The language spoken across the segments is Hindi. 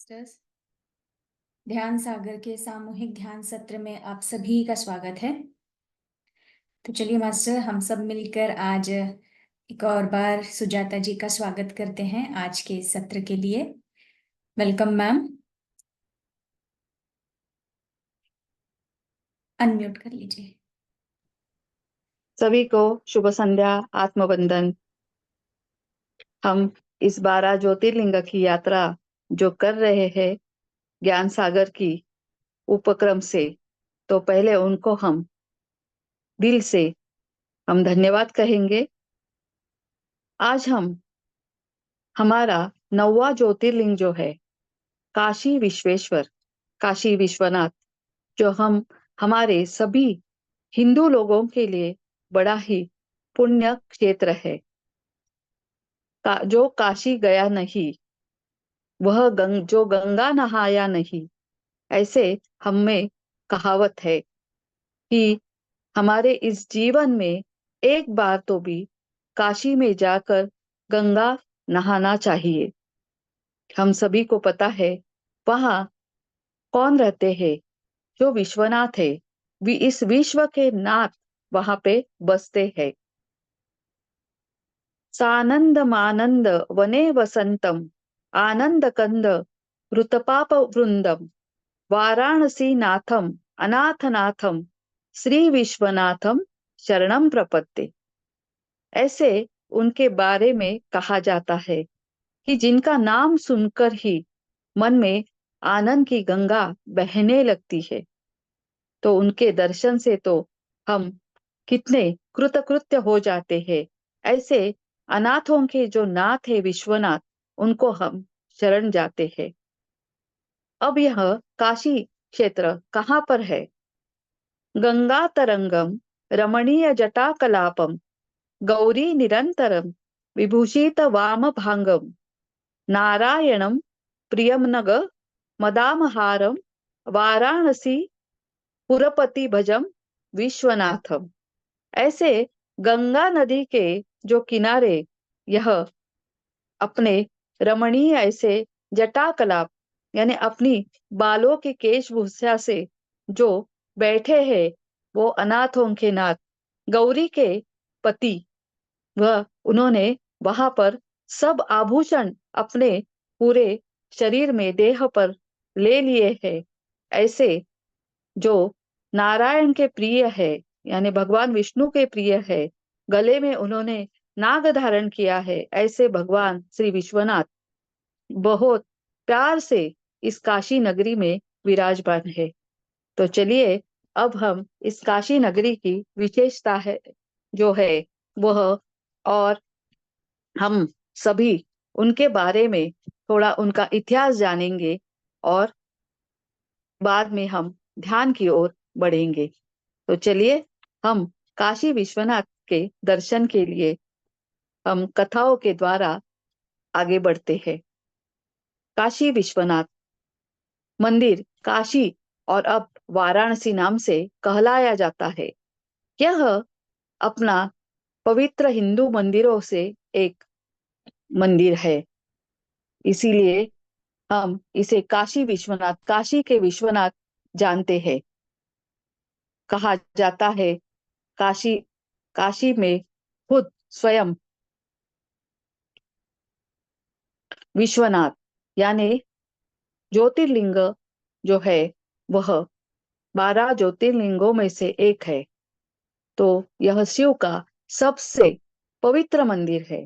मास्टर्स, ध्यान सागर के सामूहिक ध्यान सत्र में आप सभी का स्वागत है। तो चलिए मास्टर, हम सब मिलकर आज एक और बार सुजाता जी का स्वागत करते हैं आज के सत्र के लिए। वेलकम मैम, अनम्यूट कर लीजिए। सभी को शुभ संध्या, आत्मवंदन। हम इस 12 ज्योतिर्लिंग की यात्रा जो कर रहे हैं ज्ञान सागर की उपक्रम से, तो पहले उनको हम दिल से धन्यवाद कहेंगे। आज हमारा 9वां ज्योतिर्लिंग जो है काशी विश्वेश्वर, काशी विश्वनाथ, जो हमारे सभी हिंदू लोगों के लिए बड़ा ही पुण्य क्षेत्र है। जो काशी गया नहीं वह जो गंगा नहाया नहीं, ऐसे हम में कहावत है कि हमारे इस जीवन में एक बार तो भी काशी में जाकर गंगा नहाना चाहिए। हम सभी को पता है वहाँ कौन रहते हैं, जो विश्वनाथ है। इस विश्व के नाथ वहां पे बसते हैं। सानंद मानंद वने वसंतम आनंद कंद ऋतपाप वृंदम वाराणसी नाथम अनाथनाथम श्री विश्वनाथम शरणम प्रपत्ति। ऐसे उनके बारे में कहा जाता है कि जिनका नाम सुनकर ही मन में आनंद की गंगा बहने लगती है। तो उनके दर्शन से तो हम कितने कृतकृत्य हो जाते हैं। ऐसे अनाथों के जो नाथ है विश्वनाथ, उनको हम शरण जाते हैं। अब यह काशी क्षेत्र कहाँ पर है? गंगा तरंगम रमणीय जटा कलापम गौरी निरंतरम विभूषित वाम भांगम नारायणम प्रियमनग मदामहारम वाराणसी पुरपति भजम विश्वनाथम। ऐसे गंगा नदी के जो किनारे यह अपने रमणीय ऐसे जटाकलाप यानी अपनी बालों के केशभूषा से जो बैठे हैं, वो अनाथों के नाथ गौरी के पति। वह उन्होंने वहां पर सब आभूषण अपने पूरे शरीर में देह पर ले लिए हैं। ऐसे जो नारायण के प्रिय है, यानी भगवान विष्णु के प्रिय है, गले में उन्होंने नाग धारण किया है, ऐसे भगवान श्री विश्वनाथ बहुत प्यार से इस काशी नगरी में विराजमान है। तो चलिए अब हम इस काशी नगरी की विशेषता है जो है वह, और हम सभी उनके बारे में थोड़ा उनका इतिहास जानेंगे और बाद में हम ध्यान की ओर बढ़ेंगे। तो चलिए हम काशी विश्वनाथ के दर्शन के लिए हम कथाओं के द्वारा आगे बढ़ते हैं। काशी विश्वनाथ मंदिर काशी और अब वाराणसी नाम से कहलाया जाता है। यह अपना पवित्र हिंदू मंदिरों से एक मंदिर है, इसीलिए हम इसे काशी विश्वनाथ, काशी के विश्वनाथ जानते हैं। कहा जाता है काशी काशी में खुद स्वयं विश्वनाथ यानी ज्योतिर्लिंग जो है वह 12 ज्योतिर्लिंगों में से एक है। तो यह शिव का सबसे पवित्र मंदिर है।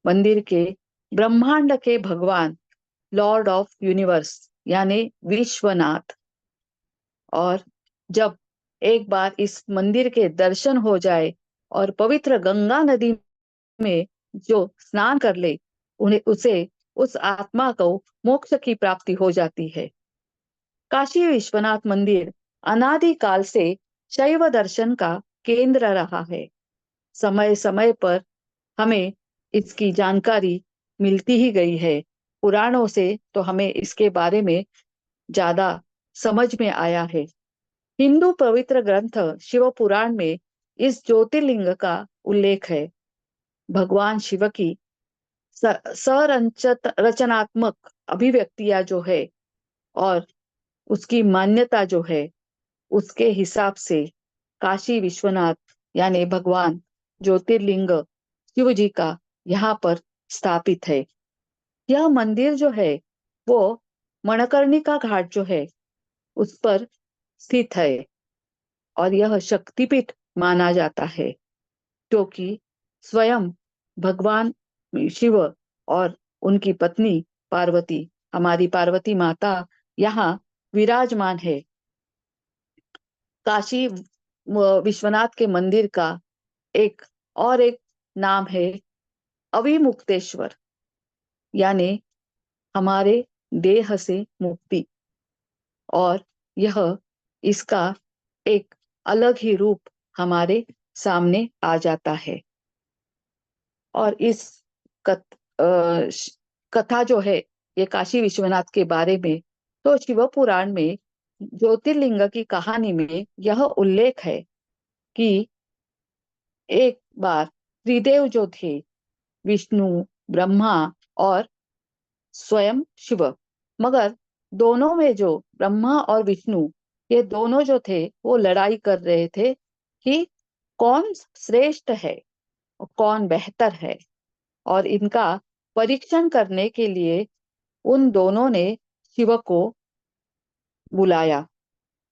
मंदिर के ब्रह्मांड के भगवान लॉर्ड ऑफ यूनिवर्स यानी विश्वनाथ, और जब एक बार इस मंदिर के दर्शन हो जाए और पवित्र गंगा नदी में जो स्नान कर ले, उन्हें उसे उस आत्मा को मोक्ष की प्राप्ति हो जाती है। काशी विश्वनाथ मंदिर अनादि काल से शैव दर्शन का केंद्र रहा है। समय समय पर हमें इसकी जानकारी मिलती ही गई है। पुराणों से तो हमें इसके बारे में ज्यादा समझ में आया है। हिंदू पवित्र ग्रंथ शिव पुराण में इस ज्योतिर्लिंग का उल्लेख है। भगवान शिव की सरंचत रचनात्मक अभिव्यक्तियां जो है और उसकी मान्यता जो है, उसके हिसाब से काशी विश्वनाथ यानी भगवान ज्योतिर्लिंग शिव जी का यहाँ पर स्थापित है। यह मंदिर जो है वो मणिकर्णिका घाट जो है उस पर स्थित है और यह शक्तिपीठ माना जाता है, क्योंकि स्वयं भगवान शिव और उनकी पत्नी पार्वती, हमारी पार्वती माता यहाँ विराजमान है। काशी विश्वनाथ के मंदिर का एक और एक नाम है अविमुक्तेश्वर, यानी हमारे देह से मुक्ति। और यह इसका एक अलग ही रूप हमारे सामने आ जाता है। और इस कथ, कथा जो है ये काशी विश्वनाथ के बारे में, तो शिव पुराण में ज्योतिर्लिंग की कहानी में यह उल्लेख है कि एक बार त्रिदेव जो थे, विष्णु, ब्रह्मा और स्वयं शिव, मगर दोनों में जो ब्रह्मा और विष्णु, ये दोनों जो थे वो लड़ाई कर रहे थे कि कौन श्रेष्ठ है और कौन बेहतर है। और इनका परीक्षण करने के लिए उन दोनों ने शिव को बुलाया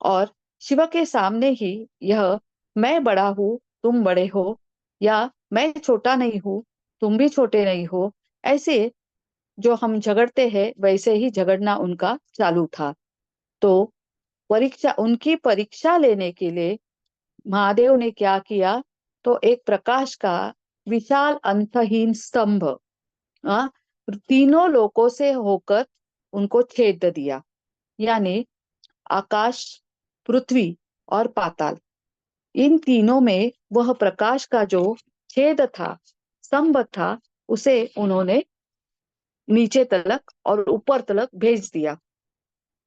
और शिव के सामने ही यह मैं बड़ा हूं तुम बड़े हो, या मैं छोटा नहीं हूं तुम भी छोटे नहीं हो, ऐसे जो हम झगड़ते हैं वैसे ही झगड़ना उनका चालू था। तो उनकी परीक्षा लेने के लिए महादेव ने क्या किया, तो एक प्रकाश का विशाल अंतहीन स्तंभ आ, तीनों लोकों से होकर उनको छेद दिया, यानी आकाश, पृथ्वी और पाताल, इन तीनों में वह प्रकाश का जो छेद था, स्तंभ था, उसे उन्होंने नीचे तलक और ऊपर तलक भेज दिया।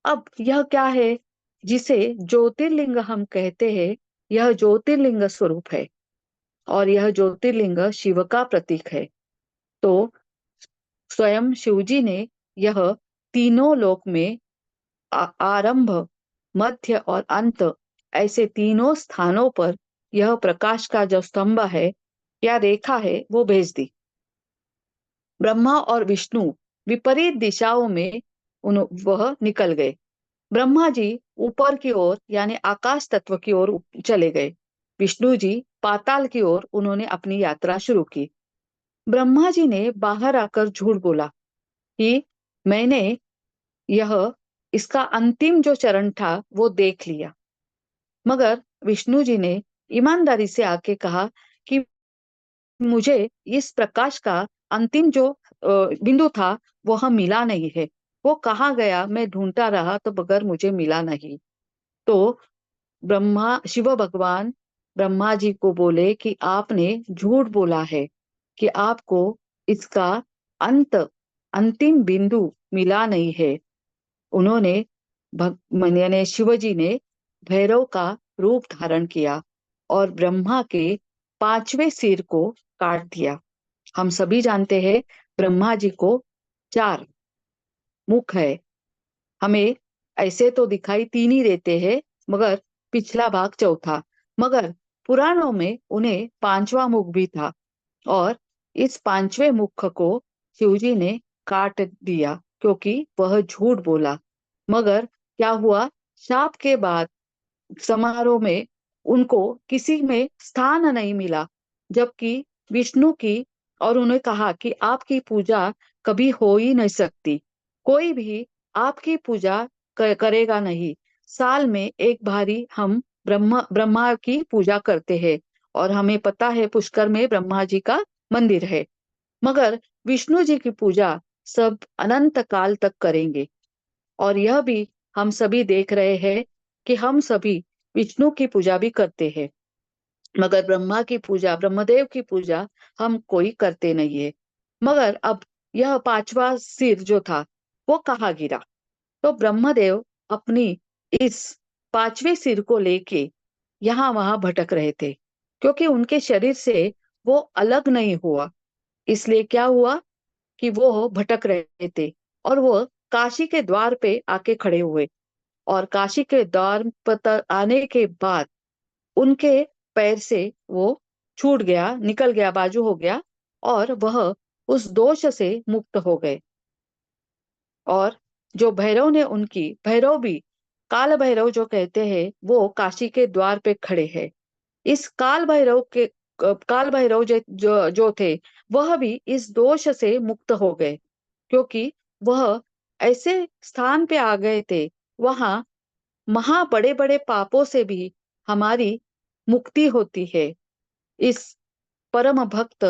अब यह क्या है, जिसे ज्योतिर्लिंग हम कहते हैं, यह ज्योतिर्लिंग स्वरूप है और यह ज्योतिर्लिंग शिव का प्रतीक है। तो स्वयं शिवजी ने यह तीनों लोक में आरंभ, मध्य और अंत, ऐसे तीनों स्थानों पर यह प्रकाश का जो स्तंभ है या रेखा है वो भेज दी। ब्रह्मा और विष्णु विपरीत दिशाओं में वह निकल गए। ब्रह्मा जी ऊपर की ओर यानी आकाश तत्व की ओर चले गए। विष्णु जी पाताल की ओर उन्होंने अपनी यात्रा शुरू की। ब्रह्मा जी ने बाहर आकर झूठ बोला कि मैंने यह इसका अंतिम जो चरण था वो देख लिया। मगर विष्णु जी ने ईमानदारी से आके कहा कि मुझे इस प्रकाश का अंतिम जो बिंदु था वह मिला नहीं है, वो कहाँ गया मैं ढूंढता रहा तो मगर मुझे मिला नहीं। तो शिव भगवान ब्रह्मा जी को बोले कि आपने झूठ बोला है कि आपको इसका अंत, अंतिम बिंदु मिला नहीं है। उन्होंने यानी शिव जी ने भैरव का रूप धारण किया और ब्रह्मा के पांचवें सिर को काट दिया। हम सभी जानते हैं ब्रह्मा जी को 4 मुख है। हमें ऐसे तो दिखाई 3 ही देते हैं, मगर पिछला भाग चौथा, मगर पुराणों में उन्हें 5वां मुख भी था। और इस 5वें मुख को शिवजी ने काट दिया क्योंकि वह झूठ बोला। मगर क्या हुआ, शाप के बाद समारोह में उनको किसी में स्थान नहीं मिला, जबकि विष्णु की, और उन्हें कहा कि आपकी पूजा कभी हो ही नहीं सकती, कोई भी आपकी पूजा करेगा नहीं। साल में एक बारी हम ब्रह्मा की पूजा करते हैं और हमें पता है पुष्कर में ब्रह्मा जी का मंदिर है, मगर विष्णु जी की पूजा सब अनंत काल तक करेंगे। और यह भी हम सभी देख रहे हैं कि हम सभी विष्णु की पूजा भी करते हैं, मगर ब्रह्मा की पूजा, ब्रह्मदेव की पूजा हम कोई करते नहीं है। मगर अब यह 5वां सिर जो था वो कहाँ गिरा, तो ब्रह्मदेव अपनी इस 5वें सिर को लेके यहाँ वहां भटक रहे थे, क्योंकि उनके शरीर से वो अलग नहीं हुआ। इसलिए क्या हुआ, कि वो भटक रहे थे, और वो काशी के द्वार पे आके खड़े हुए। और काशी के द्वार पर आने के बाद उनके पैर से वो छूट गया, निकल गया, बाजू हो गया, और वह उस दोष से मुक्त हो गए। और जो भैरव ने उनकी, भैरव भी, काल भैरव जो कहते हैं, वो काशी के द्वार पे खड़े हैं। इस काल भैरव जो थे, वह भी इस दोष से मुक्त हो गए, क्योंकि वह ऐसे स्थान पे आ गए थे, वहां महा बड़े बड़े पापों से भी हमारी मुक्ति होती है। इस परम भक्त,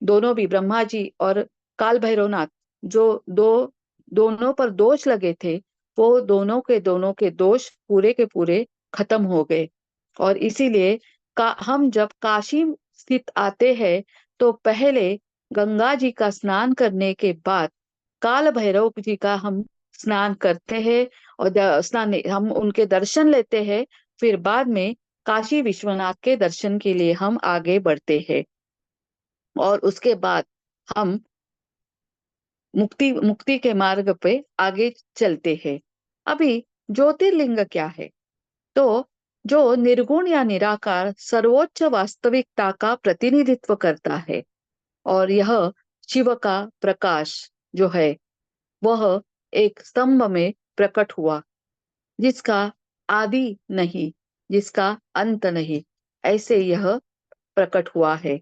दोनों भी, ब्रह्मा जी और काल भैरवनाथ, जो दोनों पर दोष लगे थे, वो दोनों के दोष पूरे के पूरे खत्म हो गए। और इसीलिए हम जब काशी स्थित आते हैं, तो पहले गंगा जी का स्नान करने के बाद काल भैरव जी का हम स्नान करते हैं, और स्नान नहीं, हम उनके दर्शन लेते हैं। फिर बाद में काशी विश्वनाथ के दर्शन के लिए हम आगे बढ़ते हैं, और उसके बाद हम मुक्ति मुक्ति के मार्ग पे आगे चलते हैं। अभी ज्योतिर्लिंग क्या है? तो जो निर्गुण या निराकार सर्वोच्च वास्तविकता का प्रतिनिधित्व करता है, और यह शिव का प्रकाश जो है, वह एक स्तंभ में प्रकट हुआ, जिसका आदि नहीं, जिसका अंत नहीं, ऐसे यह प्रकट हुआ है।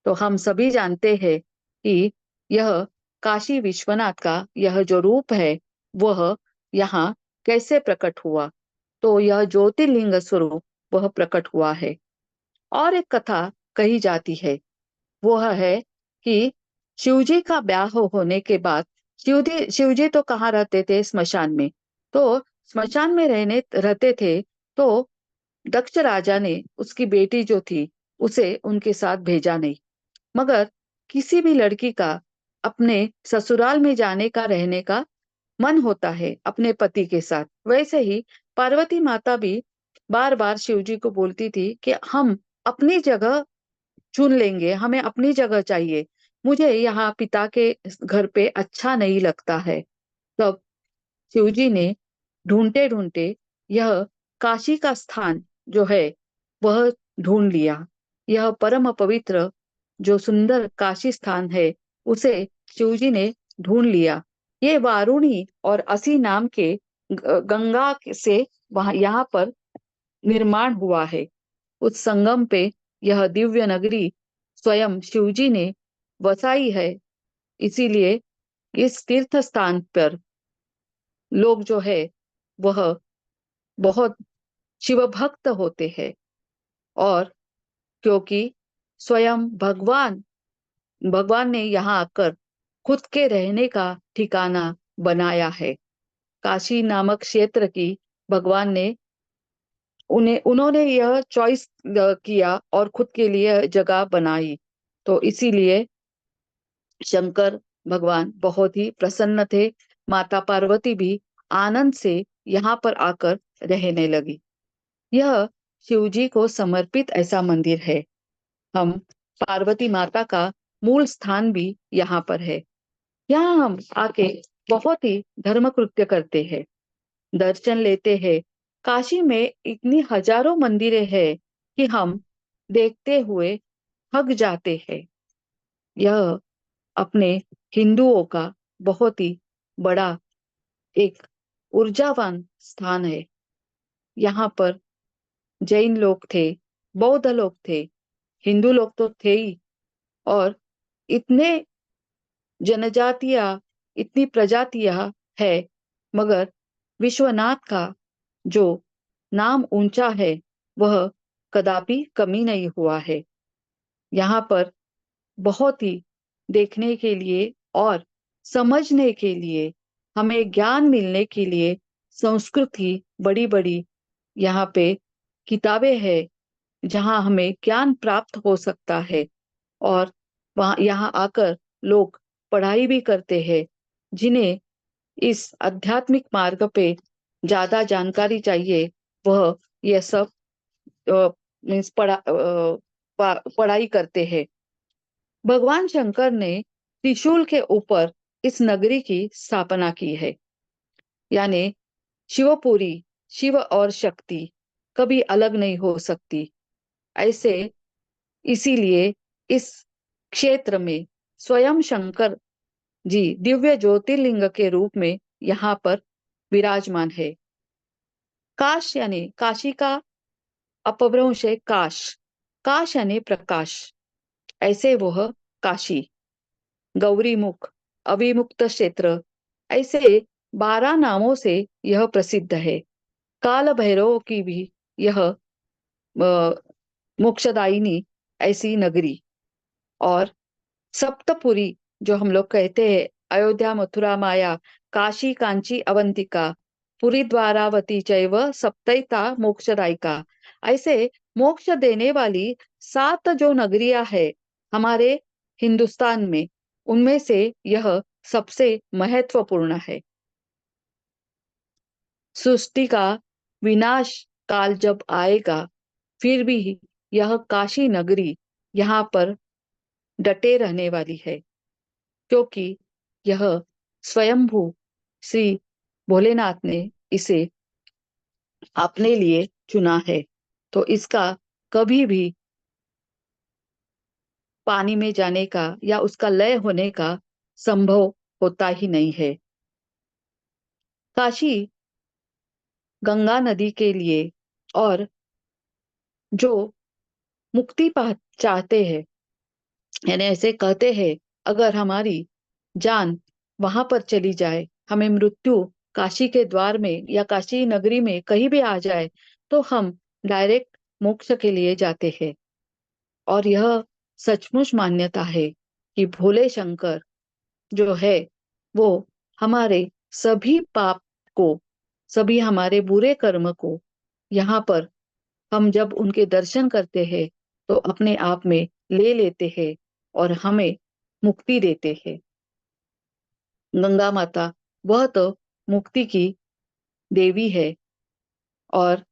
तो हम सभी जानते हैं कि यह काशी विश्वनाथ का यह जो रूप है, वह यहाँ कैसे प्रकट हुआ। तो यह ज्योतिर्लिंग स्वरूप वह प्रकट हुआ है। और एक कथा कही जाती है, वह है कि शिवजी का ब्याह होने के बाद, शिवजी तो कहाँ रहते थे? स्मशान में। तो स्मशान में रहते थे। तो दक्ष राजा ने उसकी बेटी जो थी, उसे उनके साथ भेजा नहीं। मगर किसी भी लड़की का अपने ससुराल में जाने का, रहने का मन होता है अपने पति के साथ। वैसे ही पार्वती माता भी बार बार शिवजी को बोलती थी कि हम अपनी जगह चुन लेंगे, हमें अपनी जगह चाहिए, मुझे यहाँ पिता के घर पे अच्छा नहीं लगता है। तब शिवजी ने ढूंढते ढूंढते यह काशी का स्थान जो है, वह ढूंढ लिया। यह परम पवित्र जो सुंदर काशी स्थान है, उसे शिवजी ने ढूंढ लिया। ये वारुणी और असी नाम के गंगा से वहां, यहाँ पर निर्माण हुआ है। उस संगम पे यह दिव्य नगरी स्वयं शिवजी ने बसाई है। इसीलिए इस तीर्थ स्थान पर लोग जो है, वह बहुत शिव भक्त होते हैं। और क्योंकि स्वयं भगवान ने यहाँ आकर खुद के रहने का ठिकाना बनाया है। काशी नामक क्षेत्र की भगवान ने उन्होंने यह चॉइस किया और खुद के लिए जगह बनाई। तो इसीलिए शंकर भगवान बहुत ही प्रसन्न थे। माता पार्वती भी आनंद से यहाँ पर आकर रहने लगी। यह शिवजी को समर्पित ऐसा मंदिर है। हम पार्वती माता का मूल स्थान भी यहाँ पर है। यहाँ हम आके बहुत ही धर्म कृत्य करते हैं, दर्शन लेते हैं। काशी में इतनी हजारों मंदिरें हैं कि हम देखते हुए थक जाते हैं। यह अपने हिंदुओं का बहुत ही बड़ा एक ऊर्जावान स्थान है। यहाँ पर जैन लोग थे, बौद्ध लोग थे, हिंदू लोग तो थे ही, और इतने जनजातियां, इतनी प्रजातियां है। मगर विश्वनाथ का जो नाम ऊंचा है, वह कदापि कमी नहीं हुआ है। यहाँ पर बहुत ही देखने के लिए और समझने के लिए, हमें ज्ञान मिलने के लिए संस्कृत की बड़ी बड़ी यहाँ पे किताबें हैं, जहाँ हमें ज्ञान प्राप्त हो सकता है। और वहाँ यहाँ आकर लोग पढ़ाई भी करते हैं, जिन्हें इस आध्यात्मिक मार्ग पे ज्यादा जानकारी चाहिए, वह यह सब मीन्स पढ़ाई करते हैं। भगवान शंकर ने त्रिशूल के ऊपर इस नगरी की स्थापना की है। यानी शिवपुरी, शिव और शक्ति कभी अलग नहीं हो सकती। ऐसे इसीलिए इस क्षेत्र में स्वयं शंकर जी दिव्य ज्योतिर्लिंग के रूप में यहाँ पर विराजमान है। काश यानी काशी का अपभ्रंश है काश। काश यानी प्रकाश। ऐसे वह काशी, गौरीमुख, अविमुक्त क्षेत्र, ऐसे 12 नामों से यह प्रसिद्ध है। काल भैरव की भी यह मोक्षदायिनी ऐसी नगरी। और सप्तपुरी जो हम लोग कहते हैं, अयोध्या, मथुरा, माया, काशी, कांची, अवंतिका, पुरी, द्वारावती चैव सप्तैता मोक्षदायिका, ऐसे मोक्ष देने वाली 7 जो नगरियां है हमारे हिंदुस्तान में, उनमें से यह सबसे महत्वपूर्ण है। सृष्टि का विनाश काल जब आएगा, फिर भी यह काशी नगरी यहाँ पर डटे रहने वाली है, क्योंकि यह स्वयंभू श्री भोलेनाथ ने इसे अपने लिए चुना है। तो इसका कभी भी पानी में जाने का या उसका लय होने का संभव होता ही नहीं है। काशी गंगा नदी के लिए, और जो मुक्ति पा चाहते हैं, यानी ऐसे कहते हैं, अगर हमारी जान वहां पर चली जाए, हमें मृत्यु काशी के द्वार में या काशी नगरी में कहीं भी आ जाए, तो हम डायरेक्ट मोक्ष के लिए जाते हैं। और यह सचमुच मान्यता है कि भोले शंकर जो है वो हमारे सभी पाप को, सभी हमारे बुरे कर्म को यहाँ पर हम जब उनके दर्शन करते हैं तो अपने आप में ले लेते हैं और हमें मुक्ति देते हैं। गंगा माता वह तो मुक्ति की देवी है, और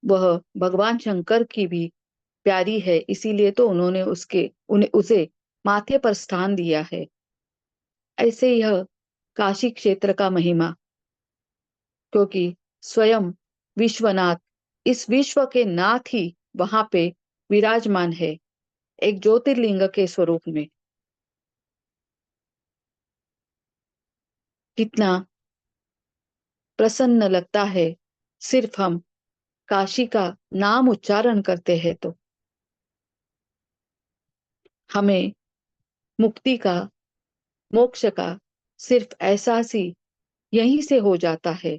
वह भगवान शंकर की भी प्यारी है, इसीलिए तो उन्होंने उन्हें उसे माथे पर स्थान दिया है। ऐसे यह काशी क्षेत्र का महिमा, क्योंकि स्वयं विश्वनाथ, इस विश्व के नाथ ही वहां पे विराजमान है, एक ज्योतिर्लिंग के स्वरूप में। कितना प्रसन्न लगता है सिर्फ हम काशी का नाम उच्चारण करते हैं तो हमें मुक्ति का, मोक्ष का सिर्फ एहसास ही यहीं से हो जाता है।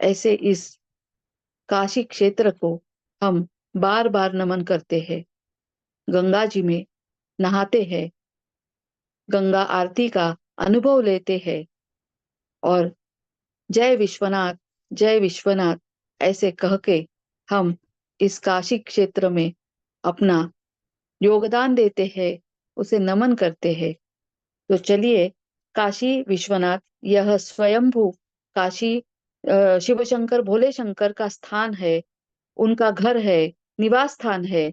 ऐसे इस काशी क्षेत्र को हम बार बार नमन करते हैं, गंगा जी में नहाते हैं, गंगा आरती का अनुभव लेते हैं, और जय विश्वनाथ, जय विश्वनाथ ऐसे कह के हम इस काशी क्षेत्र में अपना योगदान देते हैं, उसे नमन करते हैं। तो चलिए, काशी विश्वनाथ यह स्वयंभू काशी शिव शंकर, भोले शंकर का स्थान है, उनका घर है, निवास स्थान है।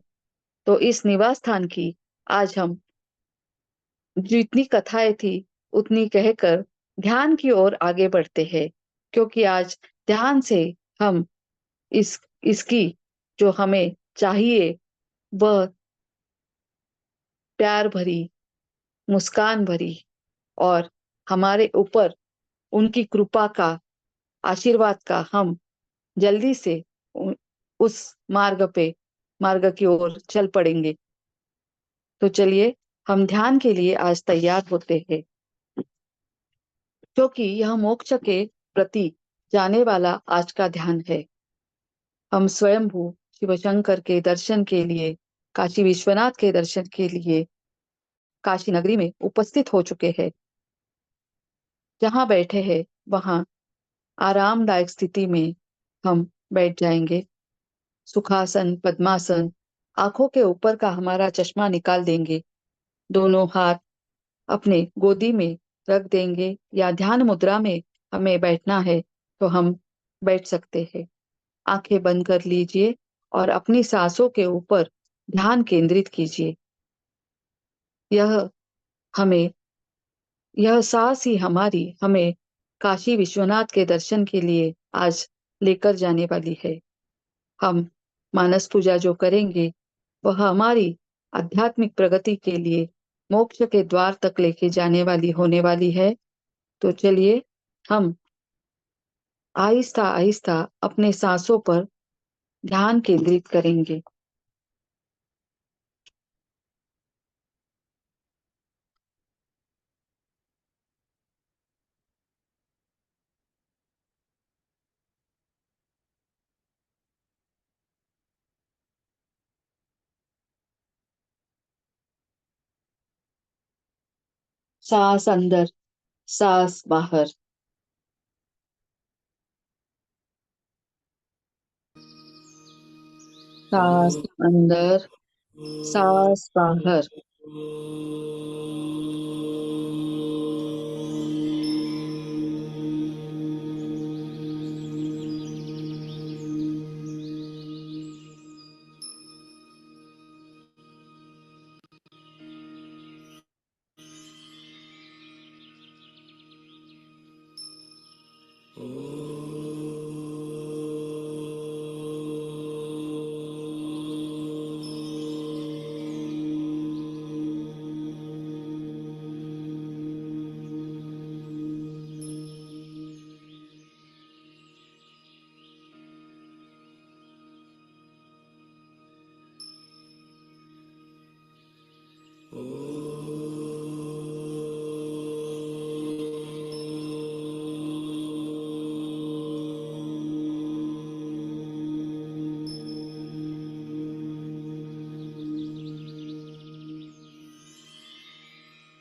तो इस निवास स्थान की आज हम जितनी कथाएं थी उतनी कहकर ध्यान की ओर आगे बढ़ते हैं, क्योंकि आज ध्यान से हम इस इसकी जो हमें चाहिए वह प्यार भरी, मुस्कान भरी, और हमारे ऊपर उनकी कृपा का, आशीर्वाद का हम जल्दी से उस मार्ग की ओर चल पड़ेंगे। तो चलिए, हम ध्यान के लिए आज तैयार होते हैं, क्योंकि यह मोक्ष के प्रति जाने वाला आज का ध्यान है। हम स्वयंभू शिव शंकर के दर्शन के लिए, काशी विश्वनाथ के दर्शन के लिए काशी नगरी में उपस्थित हो चुके हैं। जहाँ बैठे हैं वहां आरामदायक स्थिति में हम बैठ जाएंगे। सुखासन, पद्मासन, आंखों के ऊपर का हमारा चश्मा निकाल देंगे, दोनों हाथ अपने गोदी में रख देंगे, या ध्यान मुद्रा में हमें बैठना है तो हम बैठ सकते हैं। आंखें बंद कर लीजिए और अपनी सांसों के ऊपर ध्यान केंद्रित कीजिए। यह हमें यह सांस ही हमें काशी विश्वनाथ के दर्शन के लिए आज लेकर जाने वाली है। हम मानस पूजा जो करेंगे वह हमारी आध्यात्मिक प्रगति के लिए मोक्ष के द्वार तक लेके जाने वाली होने वाली है। तो चलिए हम आहिस्ता आहिस्ता अपने सांसों पर ध्यान केंद्रित करेंगे। सांस अंदर, सांस बाहर। सांस अंदर, सांस बाहर।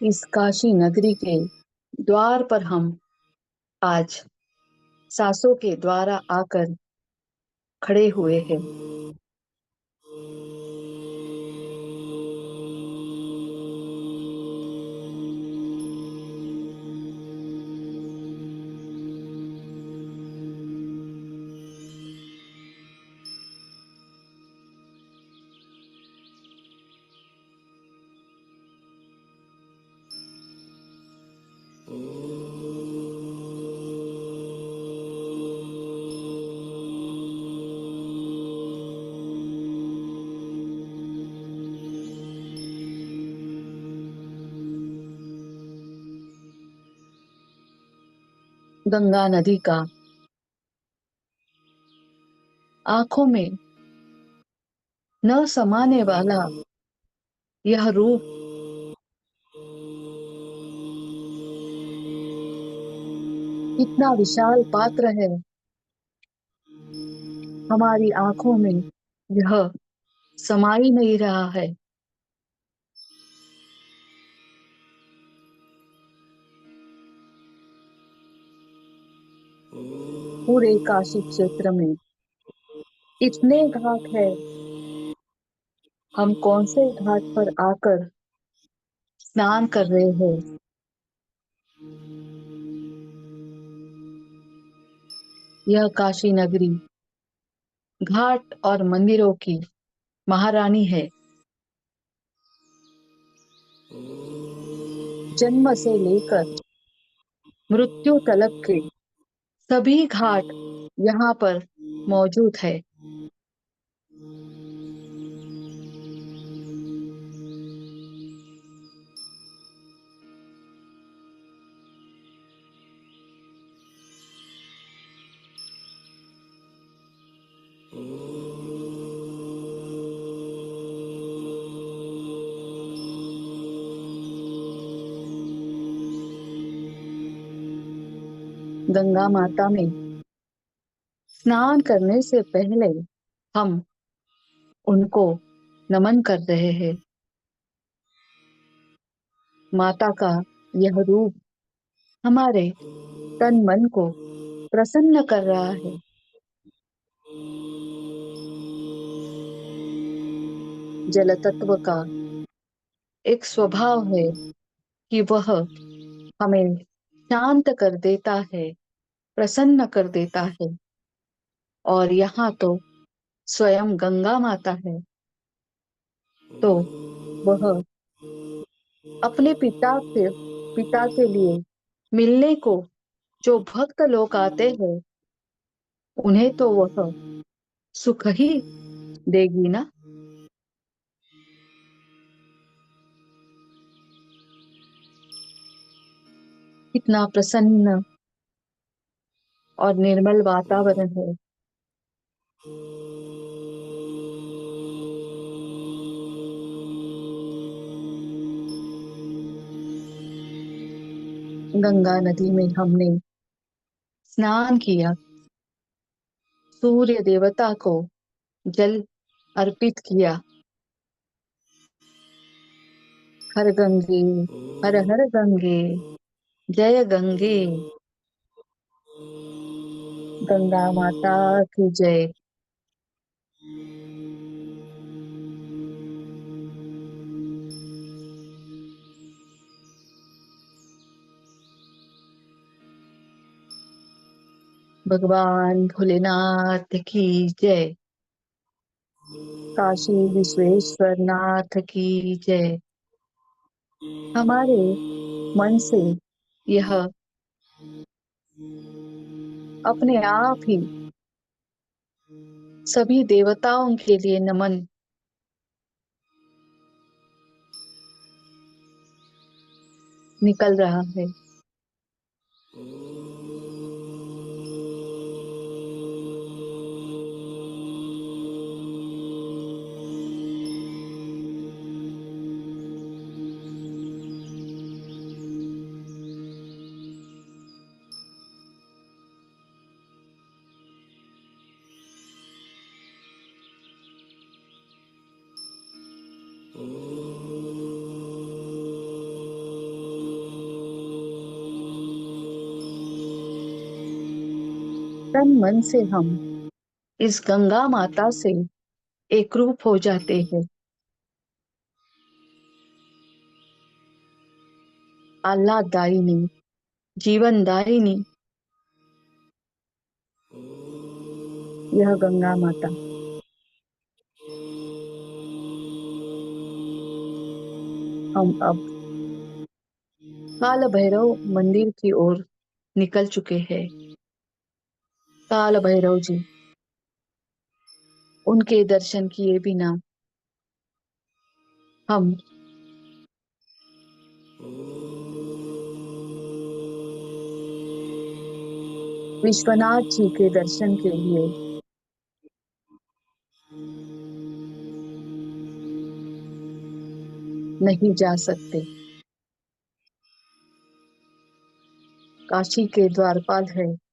इस काशी नगरी के द्वार पर हम आज सांसों के द्वारा आकर खड़े हुए हैं। गंगा नदी का आंखों में न समाने वाला यह रूप कितना विशाल पात्र है। हमारी आंखों में यह समा ही नहीं रहा है। पूरे काशी क्षेत्र में इतने घाट है, हम कौन से घाट पर आकर स्नान कर रहे हैं। यह काशी नगरी घाट और मंदिरों की महारानी है। जन्म से लेकर मृत्यु तलक के सभी घाट यहाँ पर मौजूद है। गंगा माता में स्नान करने से पहले हम उनको नमन कर रहे हैं। माता का यह रूप हमारे तन मन को प्रसन्न कर रहा है। जल तत्व का एक स्वभाव है कि वह हमें शांत कर देता है, प्रसन्न कर देता है। और यहाँ तो स्वयं गंगा माता है, तो वह अपने पिता के लिए मिलने को जो भक्त लोग आते हैं, उन्हें तो वह सुख ही देगी ना। कितना प्रसन्न और निर्मल वातावरण है। गंगा नदी में हमने स्नान किया, सूर्य देवता को जल अर्पित किया। हर गंगे, हर हर गंगे, जय गंगे, गंगा माता की जय। भगवान भोलेनाथ की जय। काशी विश्वेश्वर नाथ की जय। हमारे मन से यह अपने आप ही सभी देवताओं के लिए नमन निकल रहा है। तन मन से हम इस गंगा माता से एक रूप हो जाते हैं। आह्लाददायिनी, जीवनदायिनी यह गंगा माता। हम अब काल भैरव मंदिर की ओर निकल चुके हैं। काल भैरव जी, उनके दर्शन किए बिना हम विश्वनाथ जी के दर्शन के लिए नहीं जा सकते। काशी के द्वारपाल है।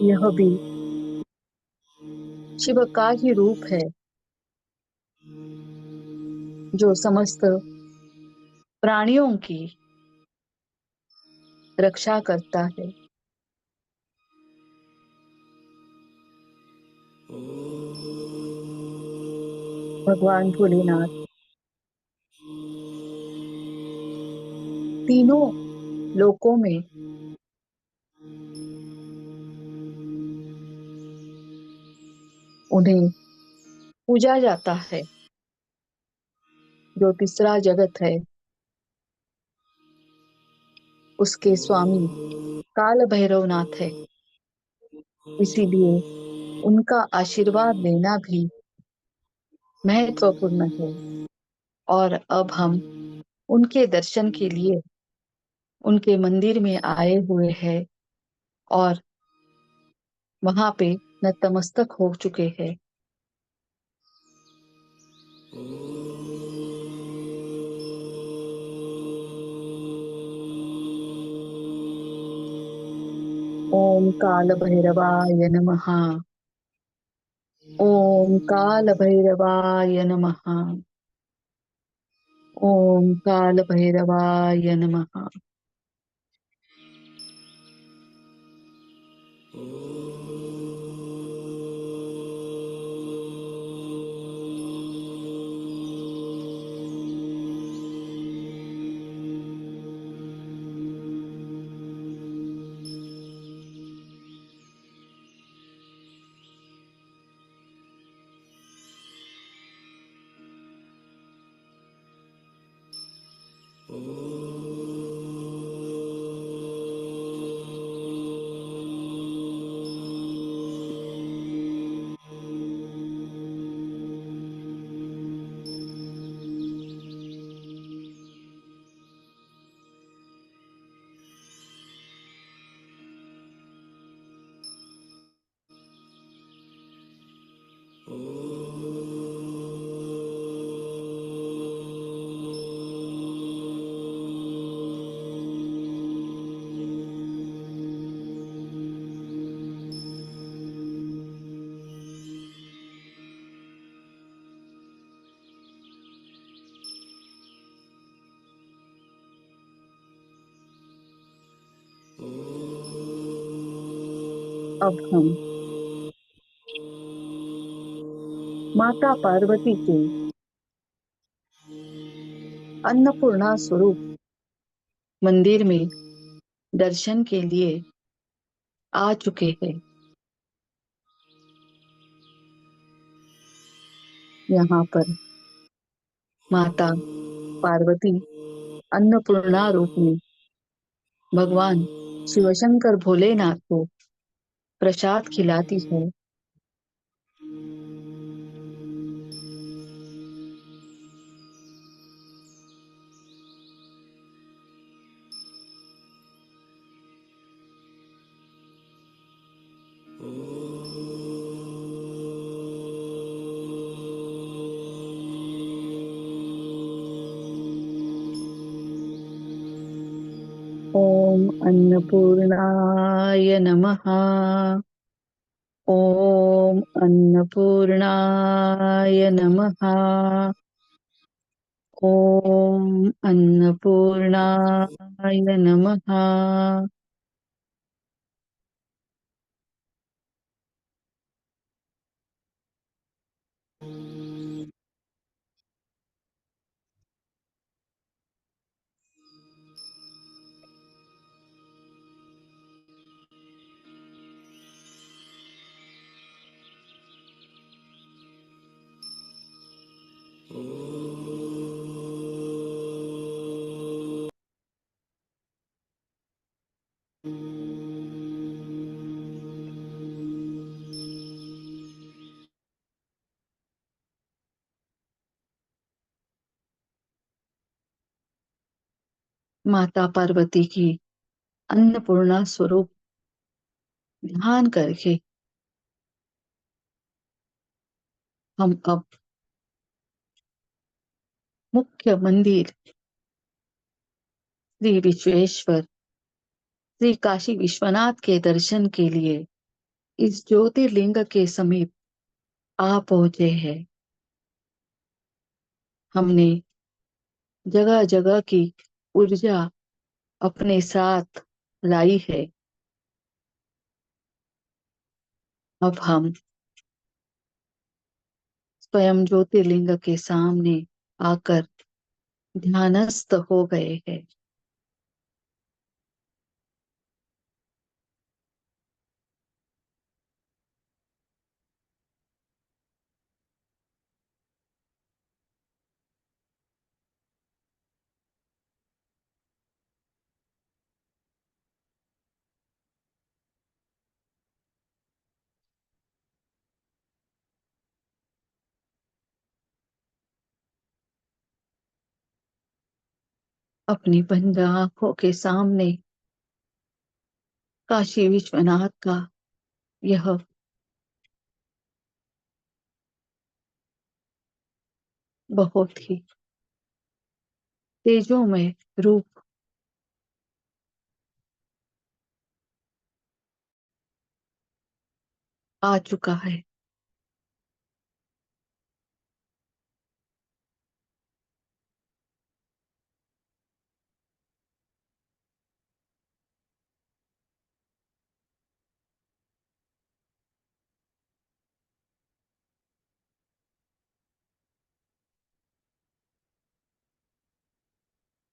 यह भी शिव का ही रूप है, जो समस्त प्राणियों की रक्षा करता है। भगवान भोलेनाथ तीनों लोकों में उन्हें पूजा जाता है। जो तीसरा जगत है, उसके स्वामी काल भैरवनाथ है। इसीलिए उनका आशीर्वाद लेना भी महत्वपूर्ण है। और अब हम उनके दर्शन के लिए उनके मंदिर में आए हुए हैं और वहां पे नतमस्तक हो चुके हैं। ओम काल भैरवाय नमः। ओम काल भैरवाय नमः। ओम काल भैरवाय नमः। अब हम माता पार्वती के अन्नपूर्णा स्वरूप मंदिर में दर्शन के लिए आ चुके हैं। यहाँ पर माता पार्वती अन्नपूर्णा रूप में भगवान शिवशंकर भोलेनाथ को प्रसाद खिलाती है। ओम अन्नपूर्णाय नमः। ओम अन्नपूर्णाय नमः। ओम अन्नपूर्णाय नमः। माता पार्वती की अन्नपूर्णा स्वरूप ध्यान करके हम अब मुख्य मंदिर श्री विश्वेश्वर श्री काशी विश्वनाथ के दर्शन के लिए इस ज्योतिर्लिंग के समीप आ पहुंचे हैं। हमने जगह जगह की ऊर्जा अपने साथ लाई है। अब हम स्वयं ज्योतिर्लिंग के सामने आकर ध्यानस्थ हो गए हैं। अपनी बंद आंखों के सामने काशी विश्वनाथ का यह बहुत ही तेजोमय रूप आ चुका है।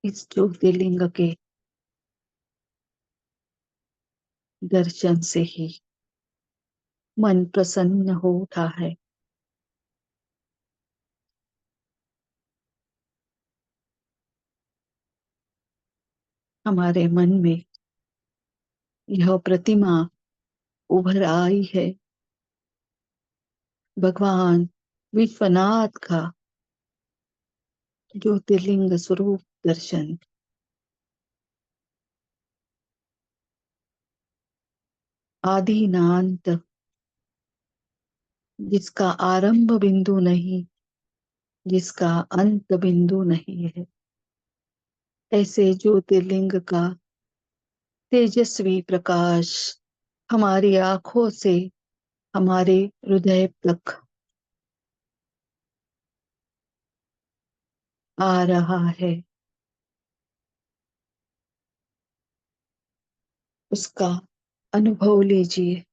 इस ज्योतिर्लिंग के दर्शन से ही मन प्रसन्न हो उठा है। हमारे मन में यह प्रतिमा उभर आई है भगवान विश्वनाथ का ज्योतिर्लिंग स्वरूप दर्शन। आदिनांत जिसका आरंभ बिंदु नहीं, जिसका अंत बिंदु नहीं है, ऐसे ज्योतिर्लिंग का तेजस्वी प्रकाश हमारी आंखों से हमारे हृदय तक आ रहा है। उसका अनुभव लीजिए।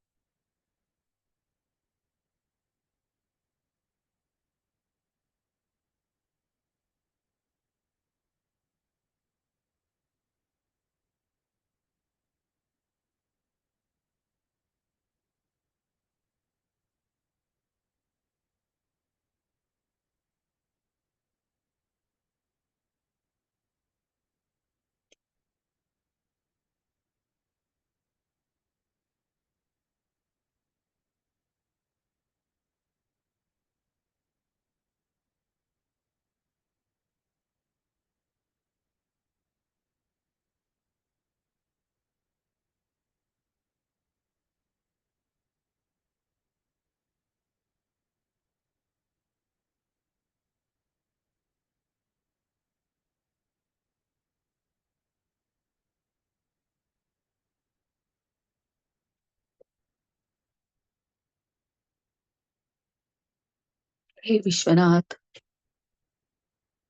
हे विश्वनाथ,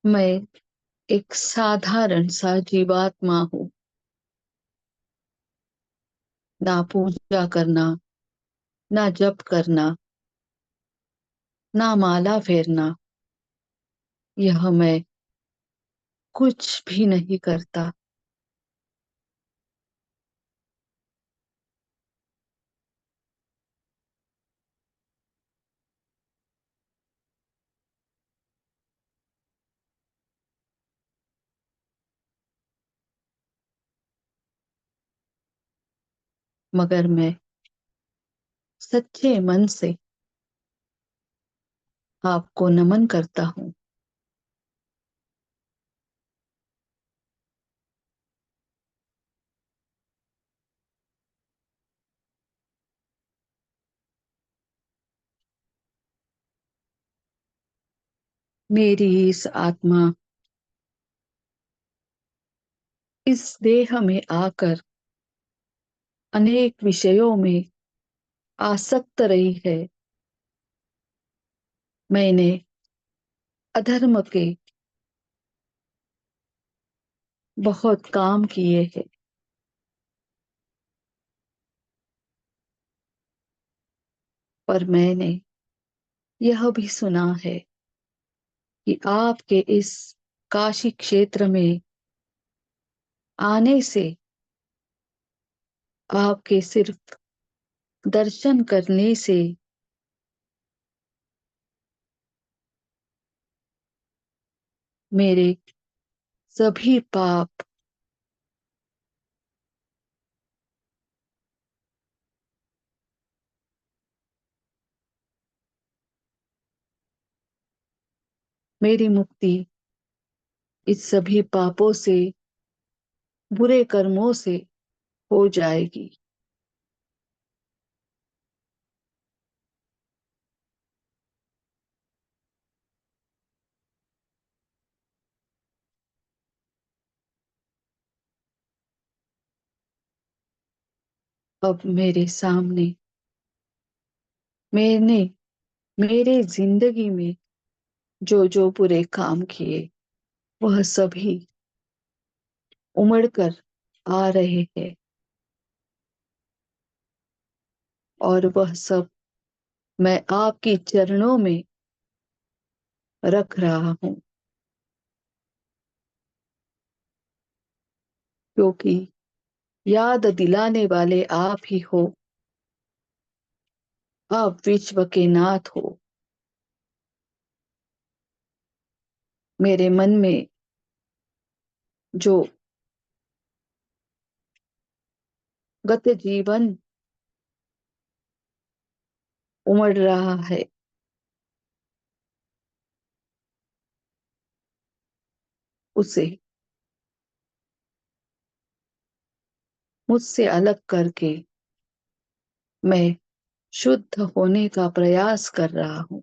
मैं एक साधारण सा जीवात्मा हूँ। ना पूजा करना, ना जप करना, ना माला फेरना, यह मैं कुछ भी नहीं करता। मगर मैं सच्चे मन से आपको नमन करता हूँ। मेरी इस आत्मा इस देह में आकर अनेक विषयों में आसक्त रही है। मैंने अधर्म के बहुत काम किए हैं, पर मैंने यह भी सुना है कि आपके इस काशी क्षेत्र में आने से, आपके सिर्फ दर्शन करने से मेरे सभी पाप मेरी मुक्ति इस सभी पापों से, बुरे कर्मों से हो जाएगी। अब मेरे सामने मैंने मेरे जिंदगी में जो जो बुरे काम किए, वह सभी उमड़ कर आ रहे हैं, और वह सब मैं आपके चरणों में रख रहा हूँ, क्योंकि याद दिलाने वाले आप ही हो। आप विश्व के नाथ हो। मेरे मन में जो गत जीवन उमड़ रहा है, उसे मुझसे अलग करके मैं शुद्ध होने का प्रयास कर रहा हूँ।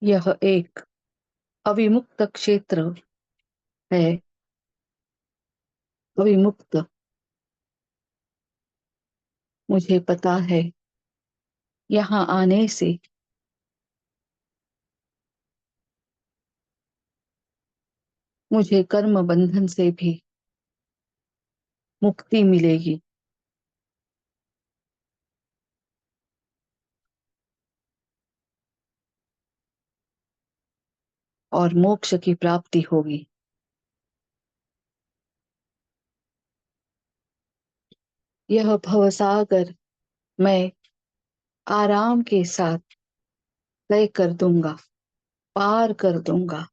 यह एक अविमुक्त क्षेत्र है। अविमुक्त, मुझे पता है। यहाँ आने से मुझे कर्म बंधन से भी मुक्ति मिलेगी और मोक्ष की प्राप्ति होगी। यह भवसागर मैं आराम के साथ तय कर दूंगा, पार कर दूंगा।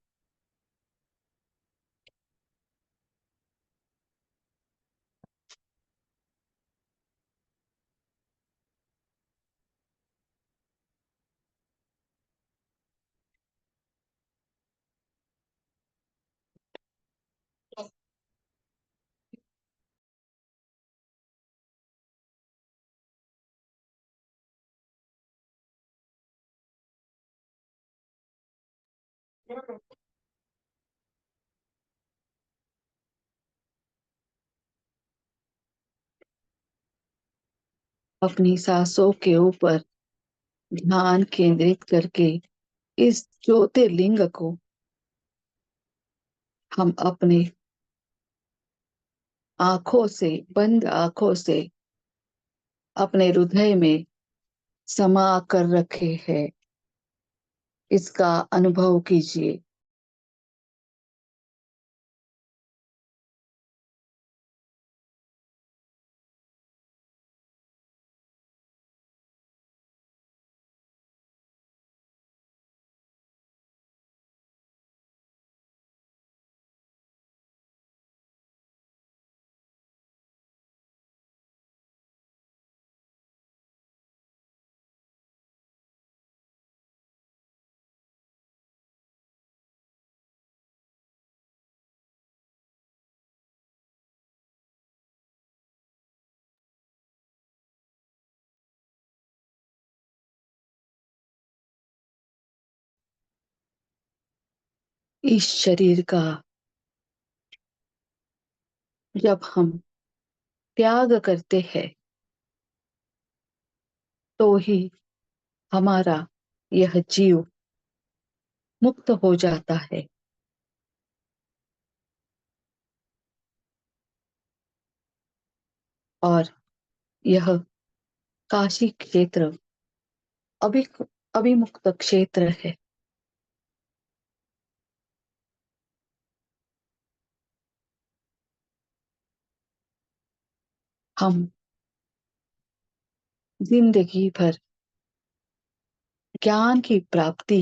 अपनी सांसों के ऊपर ध्यान केंद्रित करके इस ज्योतिर्लिंग को हम अपने आंखों से, बंद आंखों से अपने हृदय में समा कर रखे हैं। इसका अनुभव कीजिए। इस शरीर का जब हम त्याग करते हैं तो ही हमारा यह जीव मुक्त हो जाता है और यह काशी क्षेत्र अभी अभिमुक्त क्षेत्र है। हम जिंदगी भर ज्ञान की प्राप्ति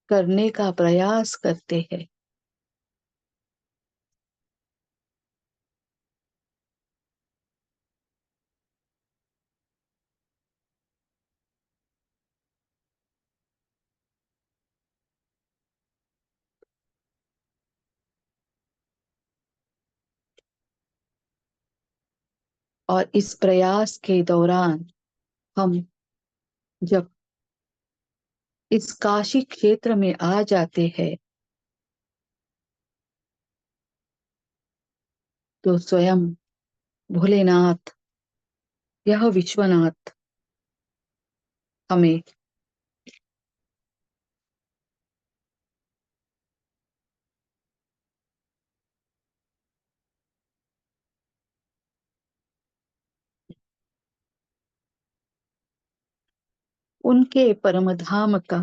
करने का प्रयास करते हैं। और इस प्रयास के दौरान हम जब इस काशी क्षेत्र में आ जाते हैं तो स्वयं भोलेनाथ, यह विश्वनाथ हमें उनके परम धाम का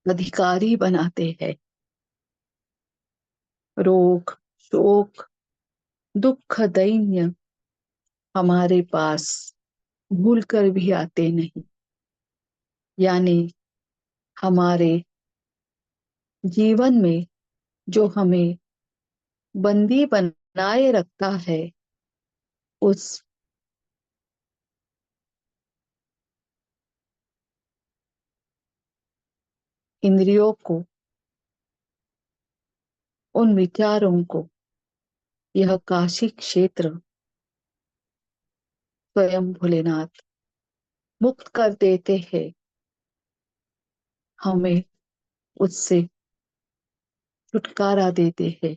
अधिकारी बनाते हैं। रोग, शोक, दुख, दैन्य हमारे पास भूल कर भी आते नहीं। यानी हमारे जीवन में जो हमें बंदी बनाए रखता है, उस इंद्रियों को, उन विचारों को यह काशी क्षेत्र स्वयं भोलेनाथ मुक्त कर देते हैं, हमें उससे छुटकारा देते हैं।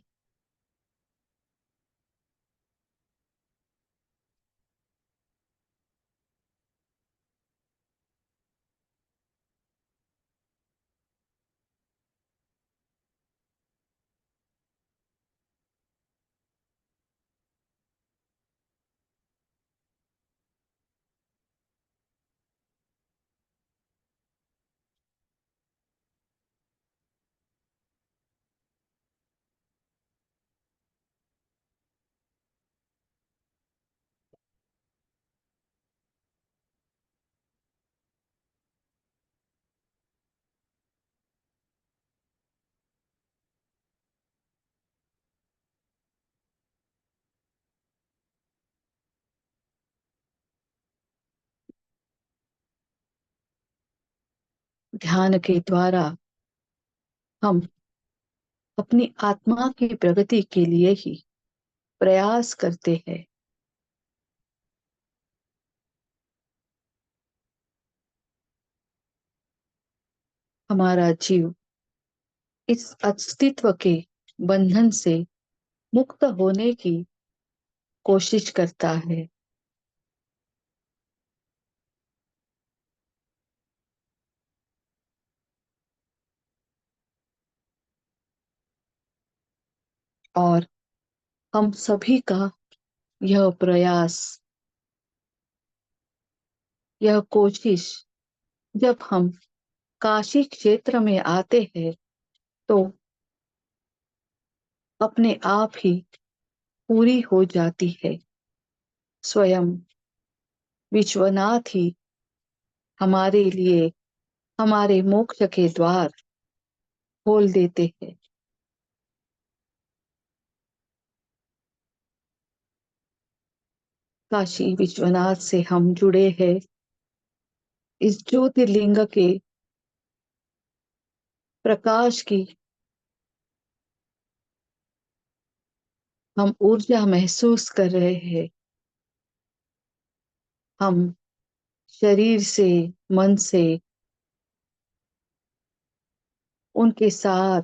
ध्यान के द्वारा हम अपनी आत्मा की प्रगति के लिए ही प्रयास करते हैं। हमारा जीव इस अस्तित्व के बंधन से मुक्त होने की कोशिश करता है, और हम सभी का यह प्रयास, यह कोशिश जब हम काशी क्षेत्र में आते हैं तो अपने आप ही पूरी हो जाती है। स्वयं विश्वनाथ ही हमारे लिए हमारे मोक्ष के द्वार खोल देते हैं। काशी विश्वनाथ से हम जुड़े हैं। इस ज्योतिर्लिंग के प्रकाश की हम ऊर्जा महसूस कर रहे हैं। हम शरीर से, मन से उनके साथ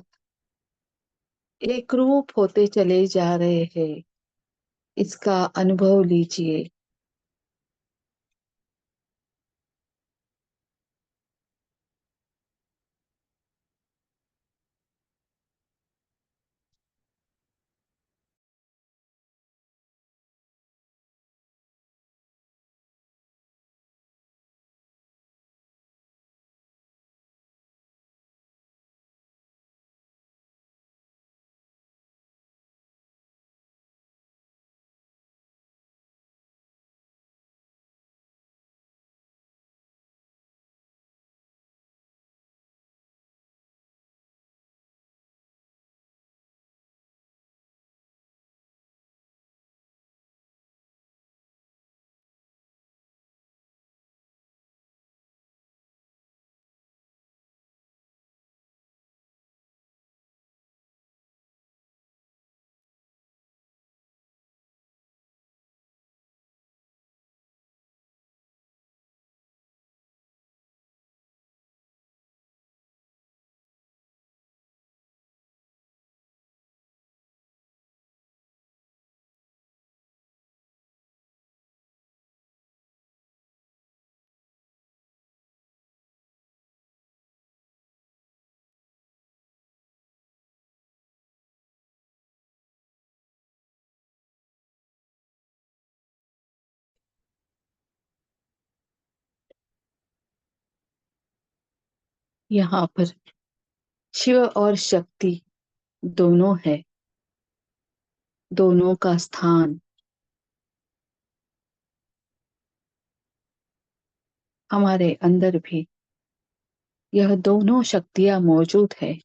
एक रूप होते चले जा रहे हैं। इसका अनुभव लीजिए। यहाँ पर शिव और शक्ति दोनों है, दोनों का स्थान हमारे अंदर भी यह दोनों शक्तियां मौजूद है।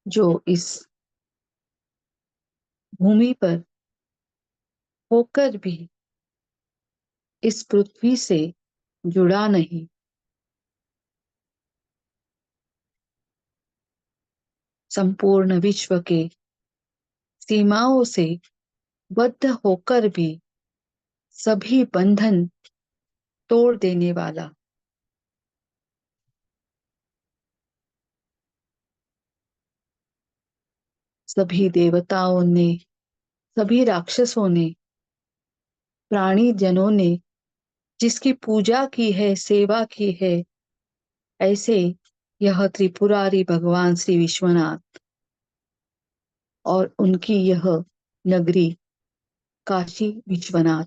जो इस भूमि पर होकर भी इस पृथ्वी से जुड़ा नहीं, संपूर्ण विश्व के सीमाओं से बद्ध होकर भी सभी बंधन तोड़ देने वाला, सभी देवताओं ने, सभी राक्षसों ने, प्राणी जनों ने जिसकी पूजा की है, सेवा की है, ऐसे यह त्रिपुरारी भगवान श्री विश्वनाथ और उनकी यह नगरी काशी विश्वनाथ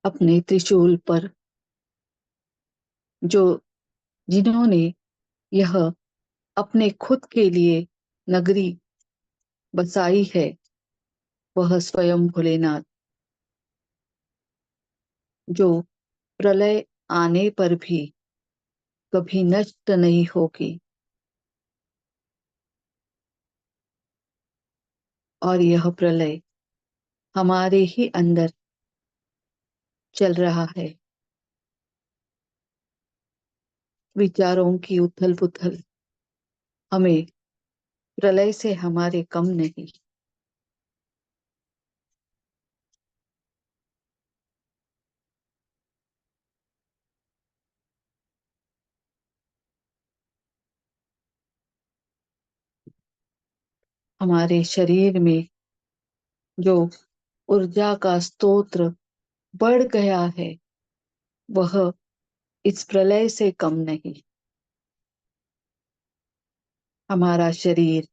अपने त्रिशूल पर जो जिन्होंने यह अपने खुद के लिए नगरी बसाई है, वह स्वयं भोलेनाथ, जो प्रलय आने पर भी कभी नष्ट नहीं होगी। और यह प्रलय हमारे ही अंदर चल रहा है, विचारों की उथल पुथल हमें प्रलय से हमारे कम नहीं। हमारे शरीर में जो ऊर्जा का स्तोत्र बढ़ गया है, वह इस प्रलय से कम नहीं। हमारा शरीर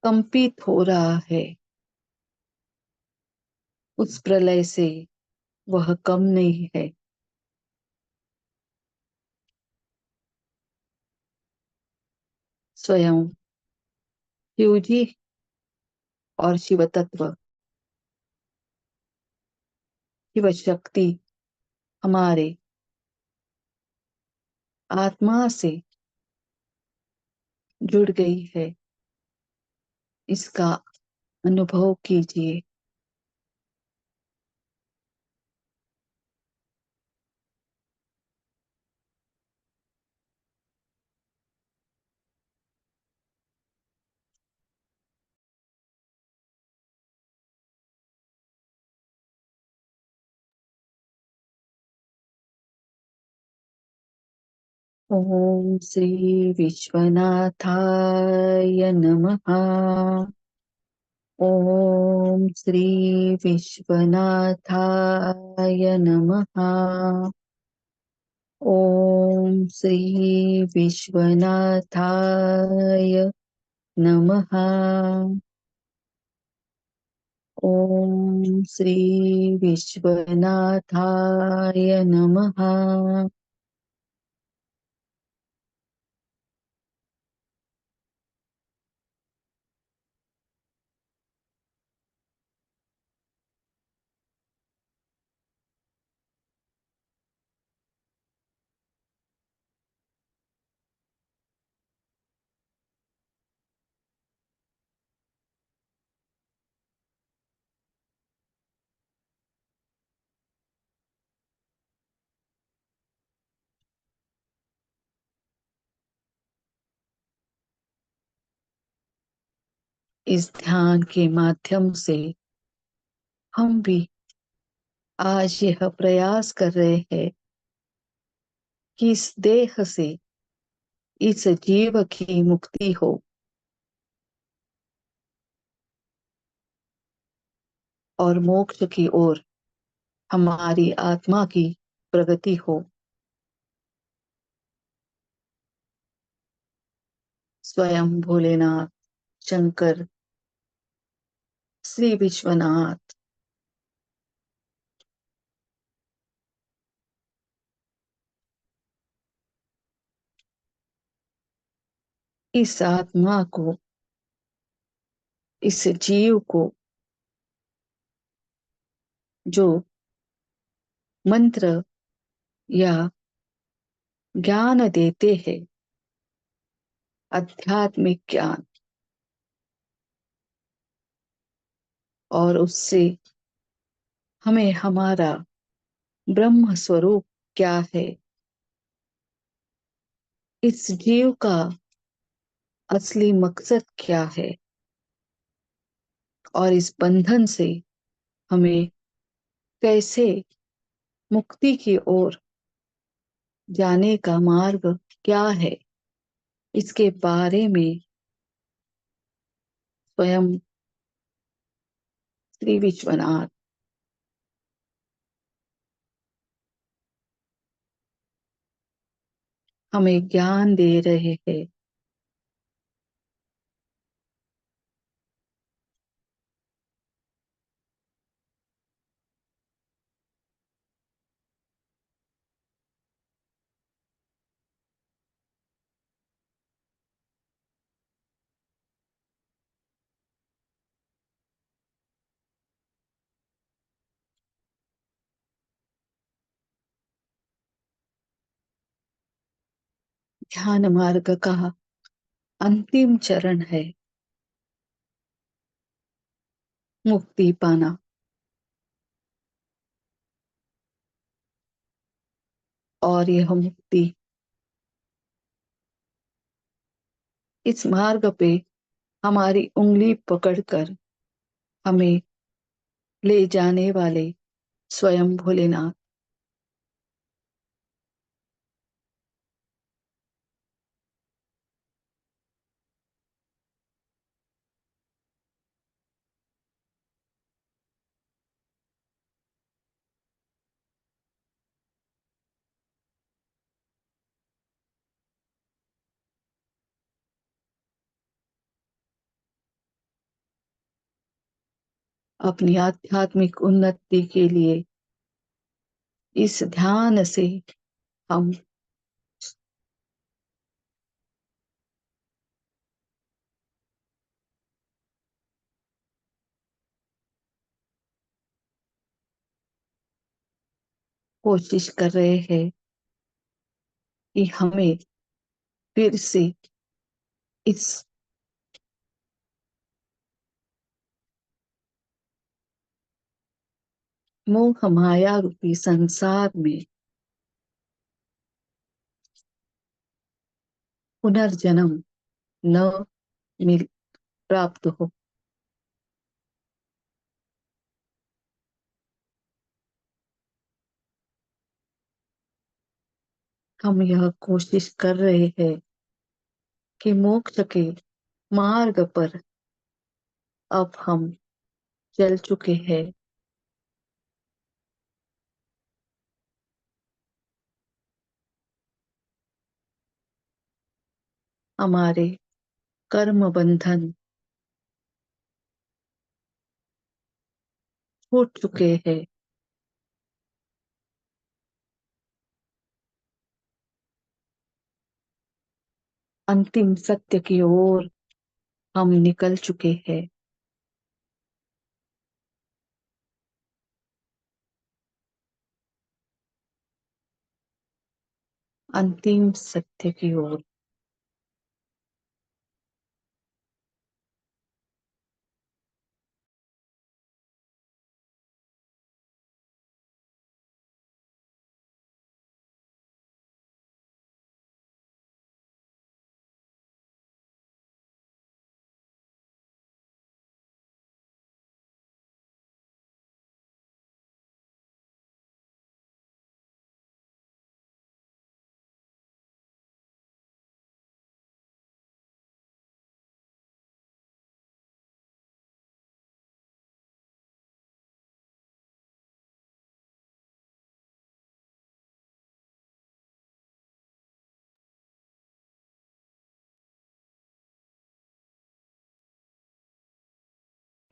कंपित हो रहा है, उस प्रलय से वह कम नहीं है। स्वयं शिव जी और शिव तत्व, शिव शक्ति हमारे आत्मा से जुड़ गई है, इसका अनुभव कीजिए। ओम श्री विश्वनाथाय नमः। ओम श्री विश्वनाथाय नमः। ओम श्री विश्वनाथाय नमः। ओम श्री विश्वनाथाय नमः। इस ध्यान के माध्यम से हम भी आज यह प्रयास कर रहे हैं कि इस देह से इस जीव की मुक्ति हो और मोक्ष की ओर हमारी आत्मा की प्रगति हो। स्वयं भोलेनाथ, शंकर, श्री विश्वनाथ इस आत्मा को, इस जीव को जो मंत्र या ज्ञान देते हैं, आध्यात्मिक ज्ञान, और उससे हमें हमारा ब्रह्म स्वरूप क्या है, इस जीव का असली मकसद क्या है, और इस बंधन से हमें कैसे मुक्ति की ओर जाने का मार्ग क्या है, इसके बारे में स्वयं श्री विश्वनाथ हमें ज्ञान दे रहे हैं। ध्यान मार्ग का अंतिम चरण है मुक्ति पाना, और यह मुक्ति इस मार्ग पे हमारी उंगली पकड़कर हमें ले जाने वाले स्वयं भोलेनाथ, अपनी आध्यात्मिक उन्नति के लिए इस ध्यान से हम कोशिश कर रहे हैं कि हमें फिर से इस मोह माया रूपी संसार में पुनर्जन्म न मिल प्राप्त हो। हम यह कोशिश कर रहे हैं कि मोक्ष के मार्ग पर अब हम चल चुके हैं। हमारे कर्म बंधन छूट चुके हैं। अंतिम सत्य की ओर हम निकल चुके हैं। अंतिम सत्य की ओर।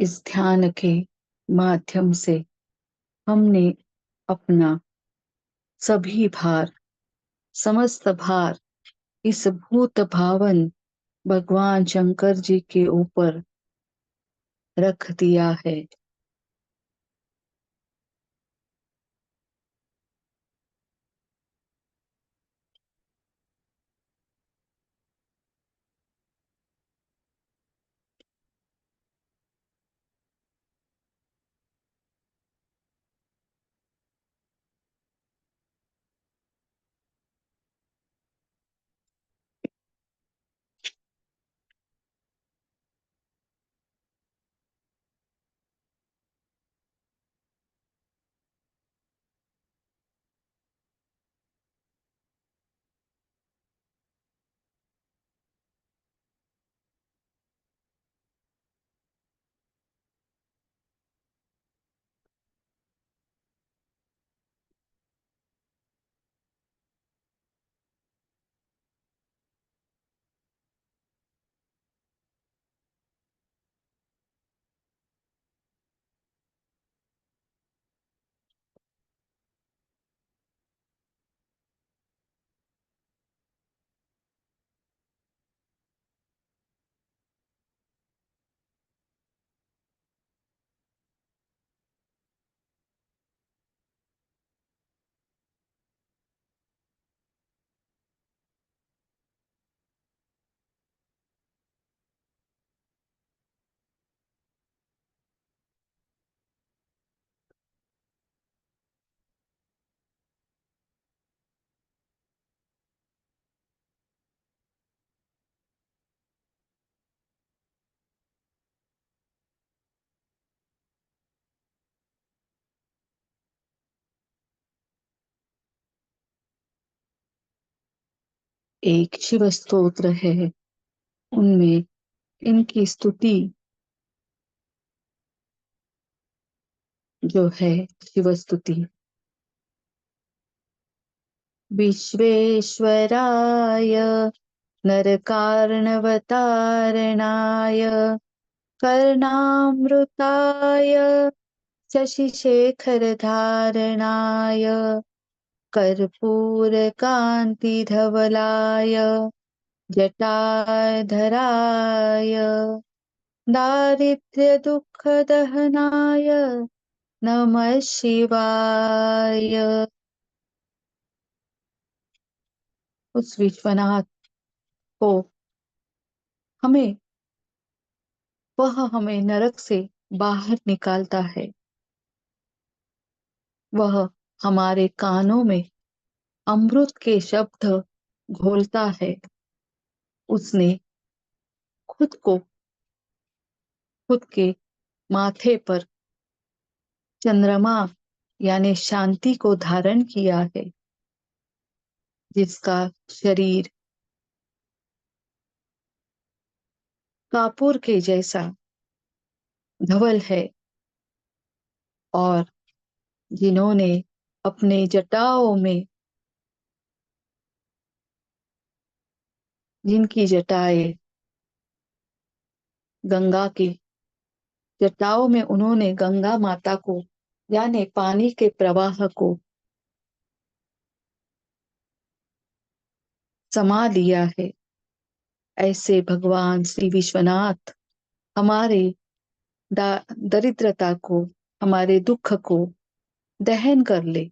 इस ध्यान के माध्यम से हमने अपना सभी भार, समस्त भार इस भूत भावन भगवान शंकर जी के ऊपर रख दिया है। एक शिव स्तोत्र है, उनमें इनकी स्तुति जो है शिव स्तुति। विश्वेश्वराय नरकार्णवतारणाय कर्णामृताय शशिशेखरधारणाय कर्पूरकान्तिधवलाय जटाधराय दारिद्र्यदुःखदहनाय नमः शिवाय। उस विश्वनाथ को हमें वह हमें नरक से बाहर निकालता है। वह हमारे कानों में अमृत के शब्द घोलता है। उसने खुद को खुद के माथे पर चंद्रमा यानी शांति को धारण किया है, जिसका शरीर कापूर के जैसा धवल है और जिन्होंने अपने जटाओं में जिनकी जटाएं गंगा की जटाओं में उन्होंने गंगा माता को यानी पानी के प्रवाह को समा लिया है। ऐसे भगवान श्री विश्वनाथ हमारे दरिद्रता को, हमारे दुख को दहन कर ले।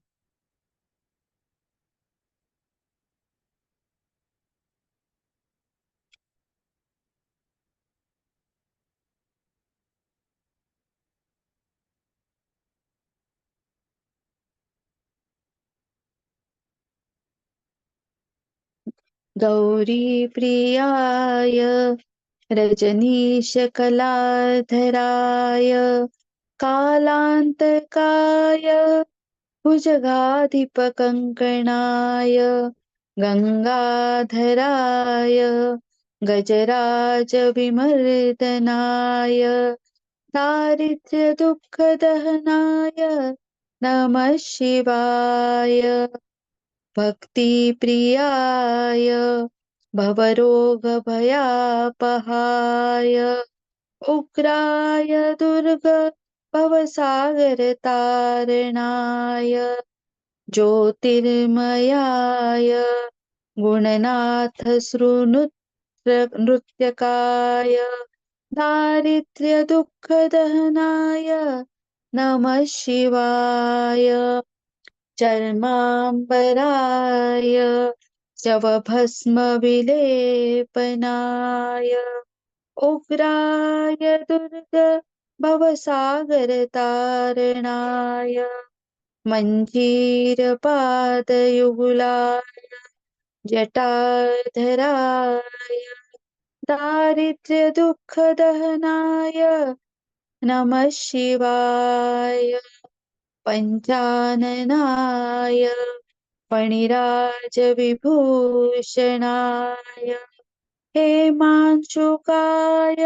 गौरी प्रियाय रजनीश कलाधराय कालांतकाय भुजगाधिपकङ्कणाय गङ्गाधराय गजराजविमर्दनाय दारिद्र्यदुःखदहनाय नमः शिवाय। भक्तिप्रियाय भवरोगभयापहाय उग्राय दुर्ग भवसागरतारणाय ज्योतिर्मयाय गुणनाथ नृत्यकाय दारिद्र्यदुःखदहनाय नमः शिवाय चर्माम्बराय शवभस्मविलेपनाय उग्राय दुर्ग भवसागरतारणाय मञ्जीरपादयुगुलाय जटाधराय दारिद्र्यदुःखदहनाय नमः शिवाय पञ्चाननाय फणिराजविभूषणाय हेमांशुकाय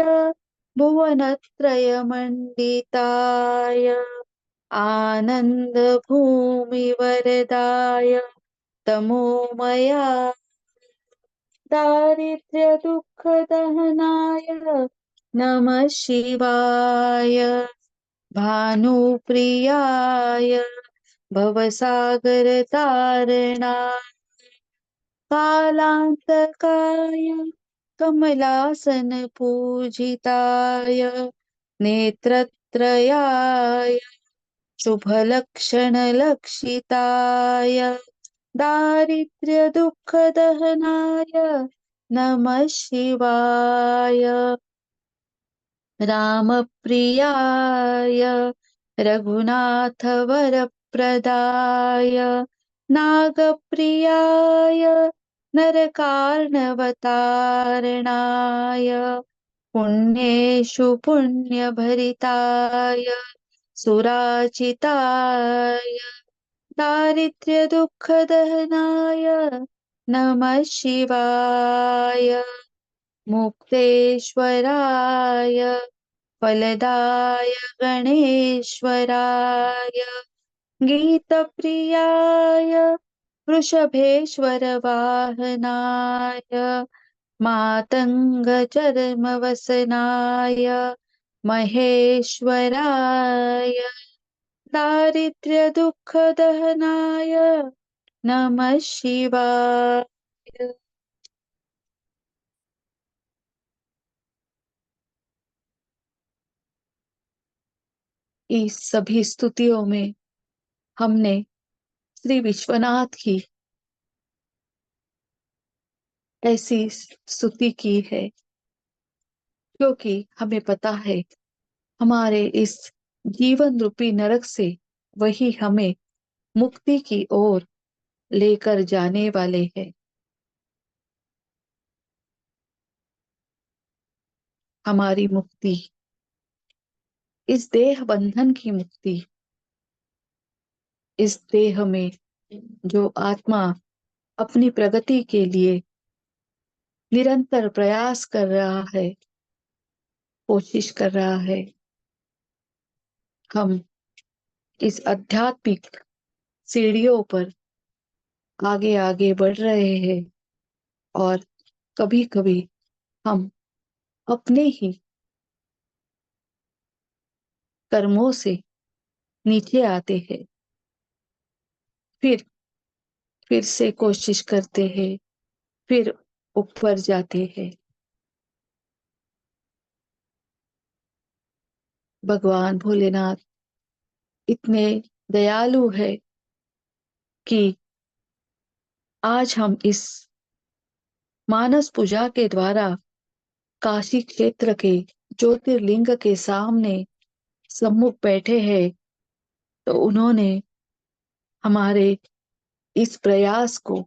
भुवनत्रयमण्डिताय आनन्दभूमिवरदाय तमोमया दारिद्र्यदुःखदहनाय नमः शिवाय भानुप्रियाय भवसागरतारणाय कालान्तकाय कमलासनपूजिताय नेत्रत्रयाय शुभलक्षणलक्षिताय दारिद्र्यदुःखदहनाय नमः शिवाय रामप्रियाय रघुनाथवरप्रदाय नागप्रियाय नरकार्णवतारणाय पुण्येषु पुण्यभरिताय सुराचिताय दारिद्र्यदुःखदहनाय नमः शिवाय मुक्तेश्वराय फलदाय गणेश्वराय गीतप्रियाय वृषभेश्वरवाहनाय मातङ्गचर्मवसनाय महेश्वराय दारिद्र्यदुःखदहनाय नमः शिवाय। इस सभी स्तुतियों में हमने श्री विश्वनाथ की ऐसी स्तुति की है क्योंकि हमें पता है हमारे इस जीवन रूपी नरक से वही हमें मुक्ति की ओर लेकर जाने वाले हैं। हमारी मुक्ति, इस देह बंधन की मुक्ति, इस देह में जो आत्मा अपनी प्रगति के लिए निरंतर प्रयास कर रहा है, कोशिश कर रहा है, हम इस आध्यात्मिक सीढ़ियों पर आगे आगे बढ़ रहे हैं और कभी कभी हम अपने ही कर्मों से नीचे आते हैं, फिर से कोशिश करते हैं, फिर ऊपर जाते हैं। भगवान भोलेनाथ इतने दयालु है कि आज हम इस मानस पूजा के द्वारा काशी क्षेत्र के ज्योतिर्लिंग के सामने सम्मुख बैठे हैं, तो उन्होंने हमारे इस प्रयास को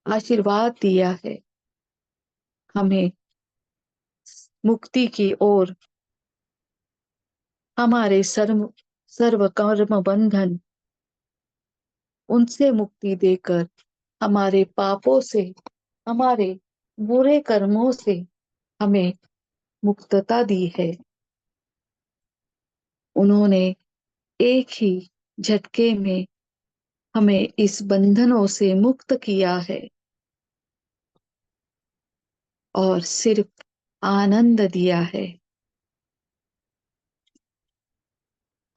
आशीर्वाद दिया है, हमें मुक्ति की ओर, हमारे सर्व कर्म बंधन उनसे मुक्ति देकर हमारे पापों से, हमारे बुरे कर्मों से हमें मुक्तता दी है। उन्होंने एक ही झटके में हमें इस बंधनों से मुक्त किया है और सिर्फ आनंद दिया है।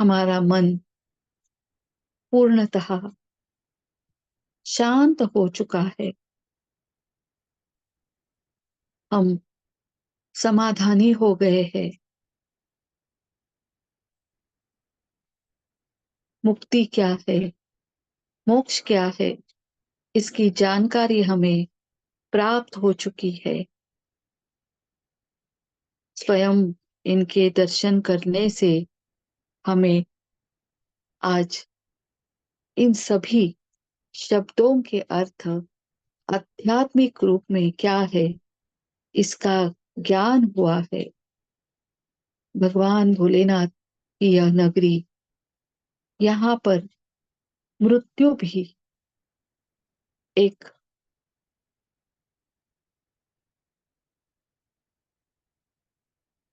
हमारा मन पूर्णतः शांत हो चुका है। हम समाधानी हो गए हैं। मुक्ति क्या है, मोक्ष क्या है, इसकी जानकारी हमें प्राप्त हो चुकी है। स्वयं इनके दर्शन करने से हमें आज इन सभी शब्दों के अर्थ आध्यात्मिक रूप में क्या है, इसका ज्ञान हुआ है। भगवान भोलेनाथ की यह नगरी, यहाँ पर मृत्यु भी एक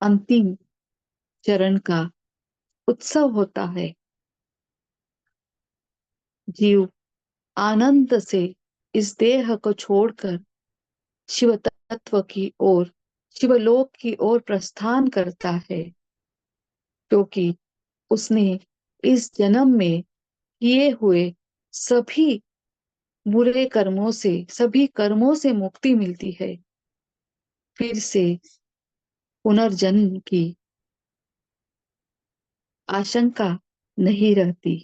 अंतिम चरण का उत्सव होता है। जीव आनंद से इस देह को छोड़कर शिव तत्व की ओर, शिवलोक की ओर प्रस्थान करता है, क्योंकि उसने इस जन्म में किए हुए सभी बुरे कर्मों से, सभी कर्मों से मुक्ति मिलती है। फिर से पुनर्जन्म की आशंका नहीं रहती।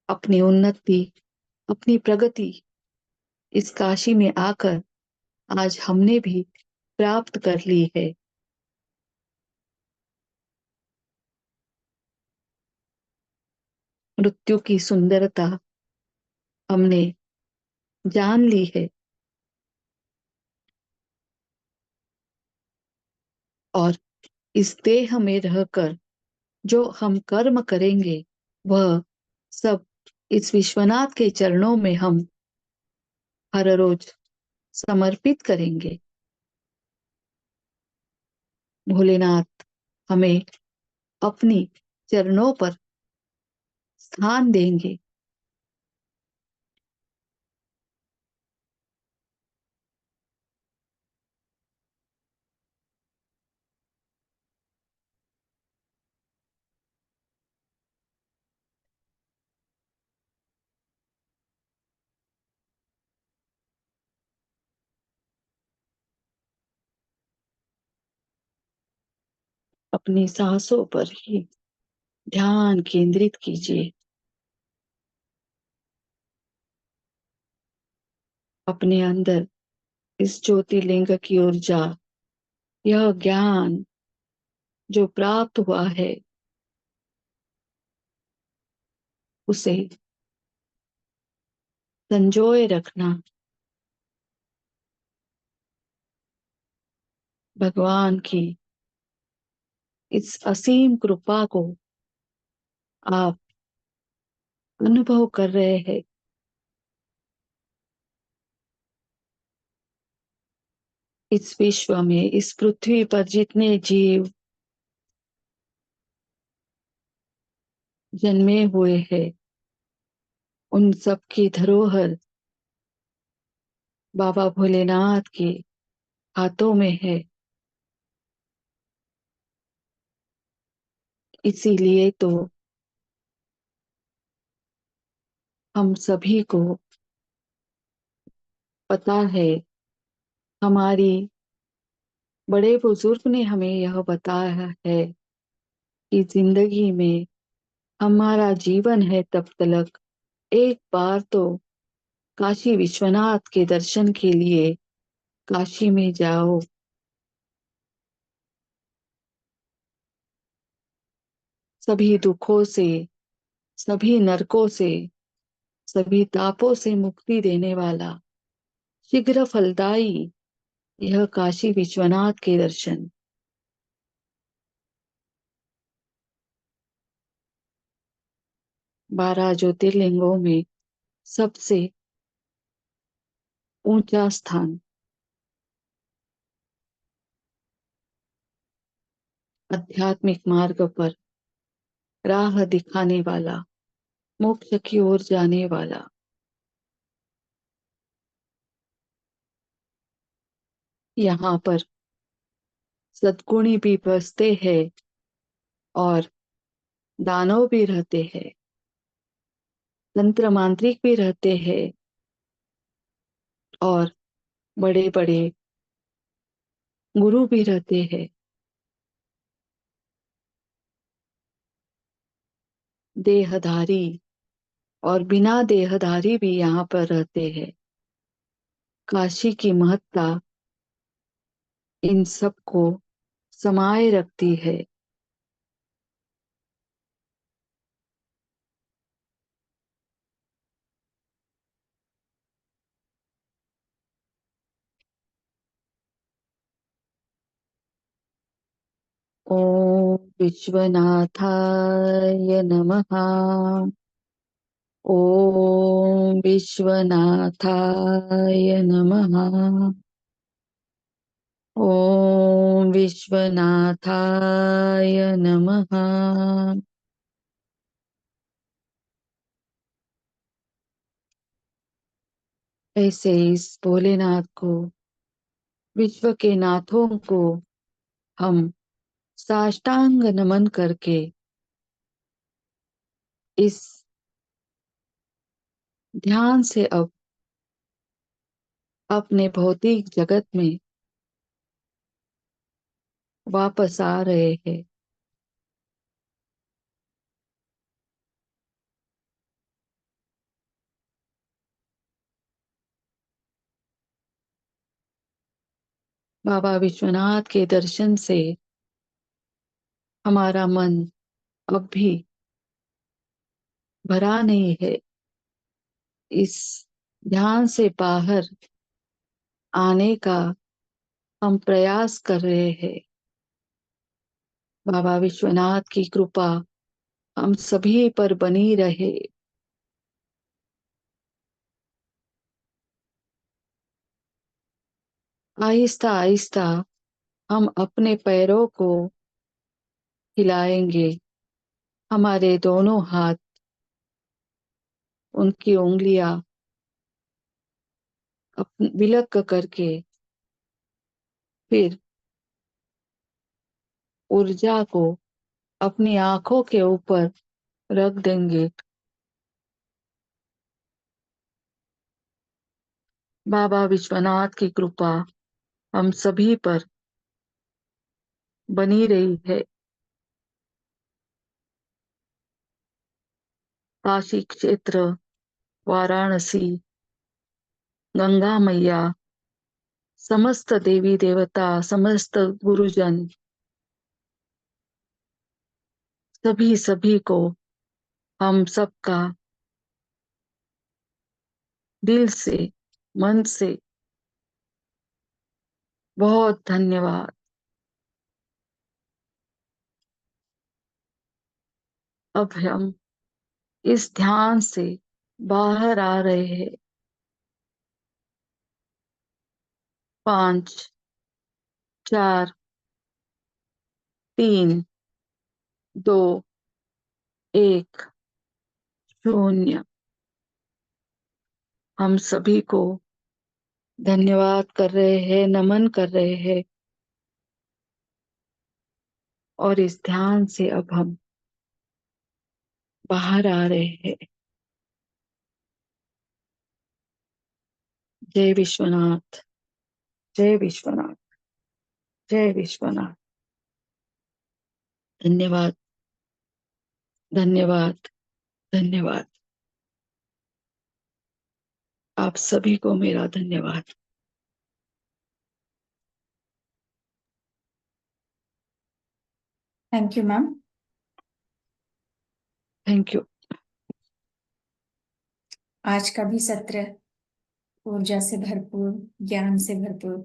अपनी उन्नति, अपनी प्रगति इस काशी में आकर आज हमने भी प्राप्त कर ली है। मृत्यु की सुंदरता हमने जान ली है, और इस देह में रहकर जो हम कर्म करेंगे वह सब इस विश्वनाथ के चरणों में हम हर रोज समर्पित करेंगे। भोलेनाथ हमें अपनी चरणों पर स्थान देंगे। अपनी सांसों पर ही ध्यान केंद्रित कीजिए। अपने अंदर इस ज्योतिर्लिंग की ऊर्जा, यह ज्ञान जो प्राप्त हुआ है, उसे संजोए रखना। भगवान की इस असीम कृपा को आप अनुभव कर रहे हैं। इस विश्व में, इस पृथ्वी पर जितने जीव जन्मे हुए हैं, उन सब की धरोहर बाबा भोलेनाथ के हाथों में है। इसीलिए तो हम सभी को पता है, हमारी बड़े बुजुर्ग ने हमें यह बताया है कि जिंदगी में हमारा जीवन है तब तक एक बार तो काशी विश्वनाथ के दर्शन के लिए काशी में जाओ। सभी दुखों से, सभी नरकों से, सभी तापों से मुक्ति देने वाला शीघ्र फलदायी यह काशी विश्वनाथ के दर्शन। 12 ज्योतिर्लिंगों में सबसे ऊंचा स्थान, आध्यात्मिक मार्ग पर राह दिखाने वाला, मोक्ष की ओर जाने वाला। यहाँ पर सद्गुणी भी बसते हैं और दानव भी रहते हैं, तंत्र मांत्रिक भी रहते हैं और बड़े बड़े गुरु भी रहते हैं। देहधारी और बिना देहधारी भी यहाँ पर रहते हैं। काशी की महत्ता इन सबको समाये रखती है। ओम विश्वनाथाय नमः। ओम विश्वनाथाय नमः। ओम विश्वनाथाय नमः। ऐसे इस भोलेनाथ को, विश्व के नाथों को हम साष्टांग नमन करके इस ध्यान से अब अपने भौतिक जगत में वापस आ रहे हैं। बाबा विश्वनाथ के दर्शन से हमारा मन अब भी भरा नहीं है। इस ध्यान से बाहर आने का हम प्रयास कर रहे हैं। बाबा विश्वनाथ की कृपा हम सभी पर बनी रहे। आहिस्ता आहिस्ता हम अपने पैरों को हिलाएंगे। हमारे दोनों हाथ, उनकी उंगलियां विलग करके फिर ऊर्जा को अपनी आंखों के ऊपर रख देंगे। बाबा विश्वनाथ की कृपा हम सभी पर बनी रही है। काशी क्षेत्र, वाराणसी, गंगा मैया, समस्त देवी देवता, समस्त गुरुजन, सभी सभी को हम सबका दिल से, मन से बहुत धन्यवाद। अब हम इस ध्यान से बाहर आ रहे हैं। 5, 4, 3, 2, 1, 0। हम सभी को धन्यवाद कर रहे हैं, नमन कर रहे हैं और इस ध्यान से अब हम बाहर आ रहे हैं। जय विश्वनाथ, जय विश्वनाथ, जय विश्वनाथ। धन्यवाद, धन्यवाद, धन्यवाद। आप सभी को मेरा धन्यवाद। Thank you ma'am. Thank you. आज का भी सत्र ऊर्जा से भरपूर, ज्ञान से भरपूर।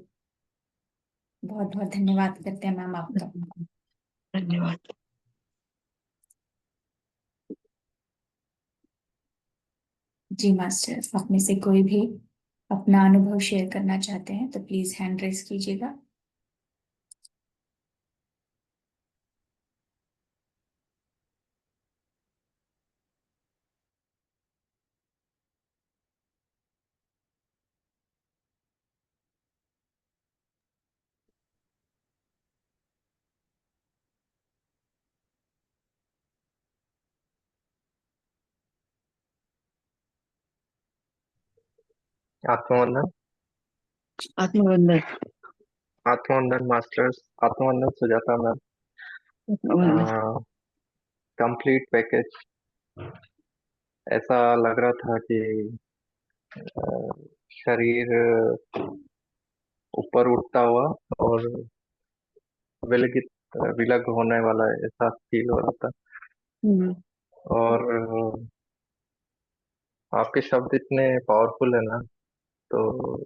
बहुत बहुत धन्यवाद करते हैं मैम आपका। धन्यवाद। जी मास्टर, आप में से कोई भी अपना अनुभव शेयर करना चाहते हैं तो प्लीज हैंड रेस कीजिएगा। आत्मवंदन। आत्मवंदन। आत्मवंदन मास्टर्स। आत्मवंदन सुजाता मैम। आत्मवंदन। Complete package. ऐसा लग रहा था कि अ, शरीर ऊपर उठता हुआ और विलगित विलग होने वाला ऐसा फील हो रहा था। हम्म। और आपके शब्द इतने पावरफुल है ना, तो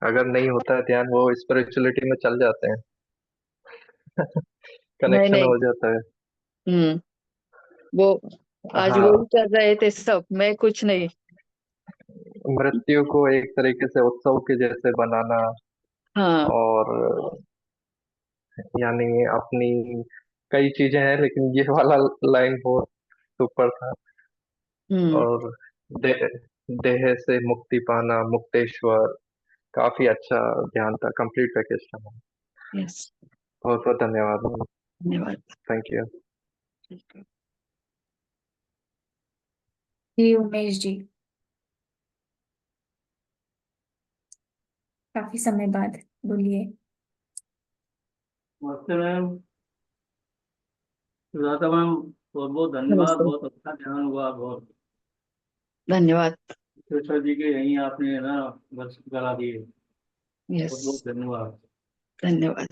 अगर नहीं होता है ध्यान, वो स्पिरिचुअलिटी में चल जाते हैं। नहीं कनेक्शन नहीं। हो जाता है। हम्म। वो आज वही हाँ। कर रहे थे सब, मैं कुछ नहीं। मृत्यु को एक तरीके से उत्सव के जैसे बनाना, हाँ। और यानी अपनी कई चीजें हैं, लेकिन ये वाला लाइन बहुत सुपर था। हम्म। और देह देह से मुक्ति पाना, मुक्तेश्वर। काफी अच्छा ध्यान था, कंप्लीट पैकेज था। यस। बहुत बहुत धन्यवाद। धन्यवाद। Thank you. जी उमेश जी, काफी समय बाद, बोलिए। नमस्ते मैम। सुजाता मैम, बहुत बहुत धन्यवाद। नमस्ते। बहुत अच्छा ध्यान हुआ। बहुत धन्यवाद। कृष्ण जी के यहीं आपने ना दर्शन करा दिए। यस। बहुत बहुत धन्यवाद। धन्यवाद।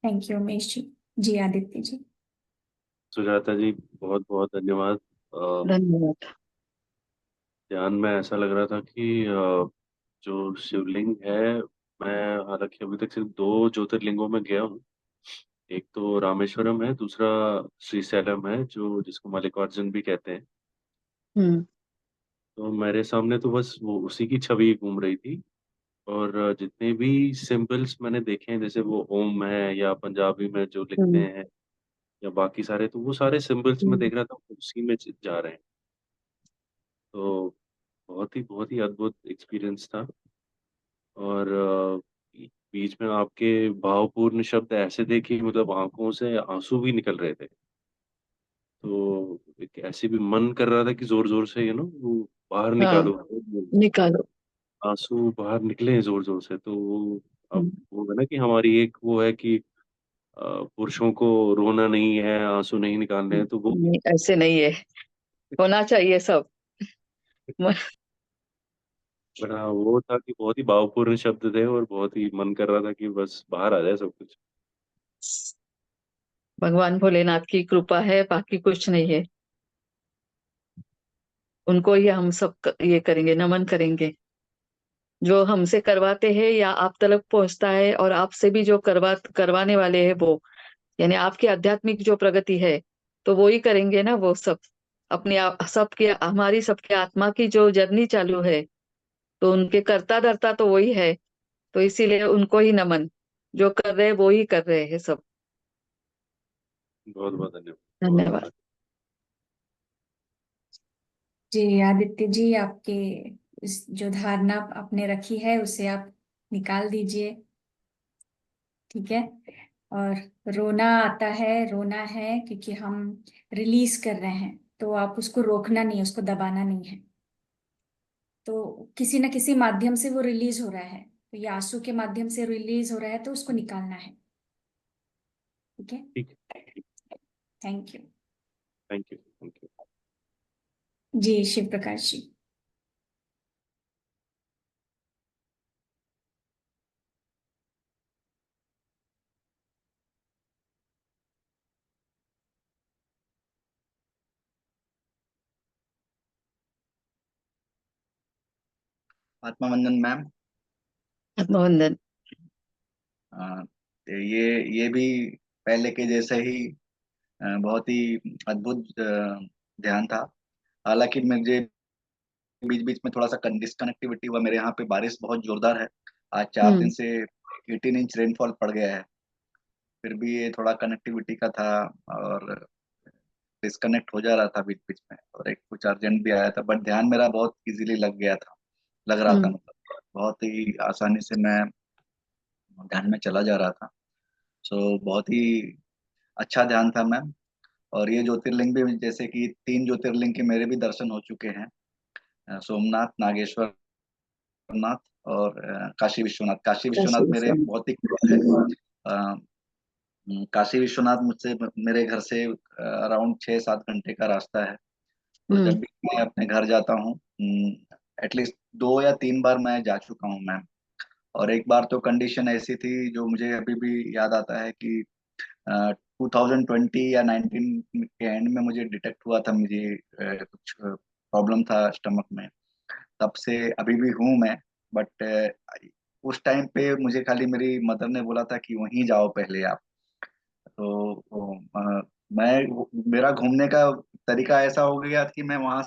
Thank you Umesh ji. जी आदित्य जी। सुजाता जी, बहुत बहुत धन्यवाद। धन्यवाद। ध्यान में ऐसा लग रहा था कि जो शिवलिंग है, मैं हालांकि अभी तक सिर्फ दो ज्योतिर्लिंगों में गया हूँ। एक तो रामेश्वरम है, दूसरा श्रीशैलम है, जो जिसको मल्लिकार्जुन भी कहते हैं। हम्म। तो मेरे सामने तो बस वो उसी की छवि घूम रही थी। और जितने भी सिंबल्स मैंने देखे हैं, जैसे वो ओम है या पंजाबी में जो लिखते हम्म। हैं, या बाकी सारे, तो वो सारे सिंबल्स मैं हम्म। देख रहा था उसी में जा रहे हैं। तो बहुत ही अद्भुत एक्सपीरियंस था। और बीच में आपके भावपूर्ण शब्द ऐसे थे कि मतलब आंखों से आंसू भी निकल रहे थे। तो एक ऐसे भी मन कर रहा था कि जोर जोर से वो बाहर हाँ। निकालो, निकालो। आंसू बाहर निकले जोर जोर से। तो वो अब हम्म। वो है ना कि हमारी एक वो है कि पुरुषों को रोना नहीं है, आंसू नहीं निकालने हैं, तो वो नहीं, ऐसे नहीं है, होना चाहिए सब। म- बड़ा वो था कि बहुत ही भावपूर्ण शब्द थे, और बहुत ही मन कर रहा था कि बस बाहर आ जाए सब कुछ। भगवान भोलेनाथ की कृपा है, बाकी कुछ नहीं है। उनको ही हम सब ये करेंगे, नमन करेंगे। जो हमसे करवाते हैं या आप तक पहुंचता है, और आपसे भी जो करवाने वाले हैं वो, यानी आपकी आध्यात्मिक जो प्रगति है, तो वो ही करेंगे ना वो सब। अपने आप सबके, हमारी सबके आत्मा की जो जर्नी चालू है, तो उनके करता धरता तो वही है। तो इसीलिए उनको ही नमन। जो कर रहे हैं वो ही कर रहे हैं सब। बहुत बहुत धन्यवाद। बहुत धन्यवाद। बहुत। जी आदित्य जी, आपके इस जो धारणा आपने रखी है उसे आप निकाल दीजिए। ठीक है। और रोना आता है, रोना है क्योंकि हम रिलीज कर रहे हैं, तो आप उसको रोकना नहीं, उसको दबाना नहीं है। तो किसी ना किसी माध्यम से वो रिलीज हो रहा है, तो ये आंसू के माध्यम से रिलीज हो रहा है, तो उसको निकालना है। ठीक है। ठीक है। Thank you. Thank you. Thank you. जी शिव प्रकाश जी। आत्मवंदन मैम। आत्मवंदन। अ, ये भी पहले के जैसे ही बहुत ही अद्भुत ध्यान था। हालांकि मुझे बीच बीच में थोड़ा सा डिस्कनेक्टिविटी हुआ। मेरे यहाँ पे बारिश बहुत जोरदार है। आज 4 दिन हम्म। से 18 इंच रेनफॉल पड़ गया है। फिर भी ये थोड़ा कनेक्टिविटी का था, और डिस्कनेक्ट हो जा रहा था बीच बीच में, और एक कुछ अर्जेंट भी आया था, बट ध्यान मेरा बहुत इजीली लग गया था। लग रहा था, हम्म। मतलब बहुत ही आसानी से मैं ध्यान में चला जा रहा था। सो बहुत ही अच्छा ध्यान था मैम। और ये ज्योतिर्लिंग भी, जैसे कि 3 ज्योतिर्लिंग के मेरे भी दर्शन हो चुके हैं, सोमनाथ, नागेश्वर नाथ और काशी विश्वनाथ। काशी विश्वनाथ मेरे बहुत ही close है। अ, काशी विश्वनाथ मुझसे, मेरे घर से अराउंड 6-7 घंटे का रास्ता है। तो जब भी मैं अपने घर जाता हूँ, एटलीस्ट 2 या 3 बार मैं जा चुका हूँ मैम। और एक बार तो कंडीशन ऐसी थी जो मुझे अभी भी याद आता है कि 2020 या 19 के एंड में मुझे डिटेक्ट हुआ था, मुझे कुछ प्रॉब्लम था स्टमक में। तब से अभी भी हूँ मैं, बट उस टाइम पे मुझे खाली मेरी मदर ने बोला था कि वहीं जाओ पहले आप। तो मेरा घूमने का तरीका ऐसा हो गया कि मैं वहां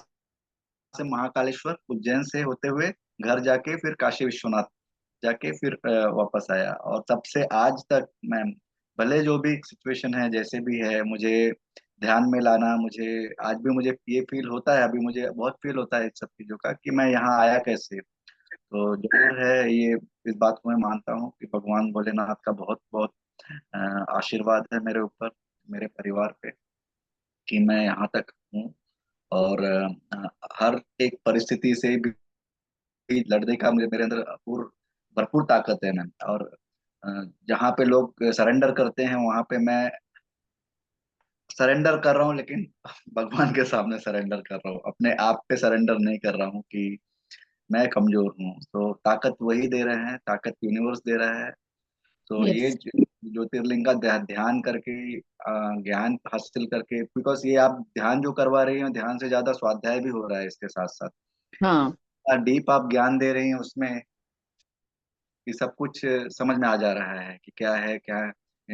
से महाकालेश्वर, उज्जैन से होते हुए घर जाके फिर काशी विश्वनाथ जाके फिर वापस आया। और तब से आज तक मैं, भले जो भी सिचुएशन है जैसे भी है, मुझे ध्यान में लाना, मुझे आज भी मुझे ये फील होता है, अभी मुझे बहुत फील होता है इस सब चीजों का कि मैं यहाँ आया कैसे। तो जरूर है ये, इस बात को मैं मानता हूँ कि भगवान भोलेनाथ का बहुत बहुत आशीर्वाद है मेरे ऊपर, मेरे परिवार पे, कि मैं यहाँ तक हूँ। और हर एक परिस्थिति से भी लड़ने का मेरे मेरे अंदर भरपूर ताकत है मैम। और अ, जहाँ पे लोग सरेंडर करते हैं वहां पे मैं सरेंडर कर रहा हूँ, लेकिन भगवान के सामने सरेंडर कर रहा हूँ, अपने आप पे सरेंडर नहीं कर रहा हूँ कि मैं कमजोर हूँ। तो ताकत वही दे रहे हैं, ताकत यूनिवर्स दे रहा है। तो ये यस, ज्योतिर्लिंग का ध्यान करके, ज्ञान हासिल करके, बिकॉज ये आप ध्यान जो करवा रही हैं, ध्यान से ज्यादा स्वाध्याय भी हो रहा है इसके साथ साथ। हाँ, डीप आप ज्ञान दे रही हैं उसमें, कि सब कुछ समझ में आ जा रहा है कि क्या है, क्या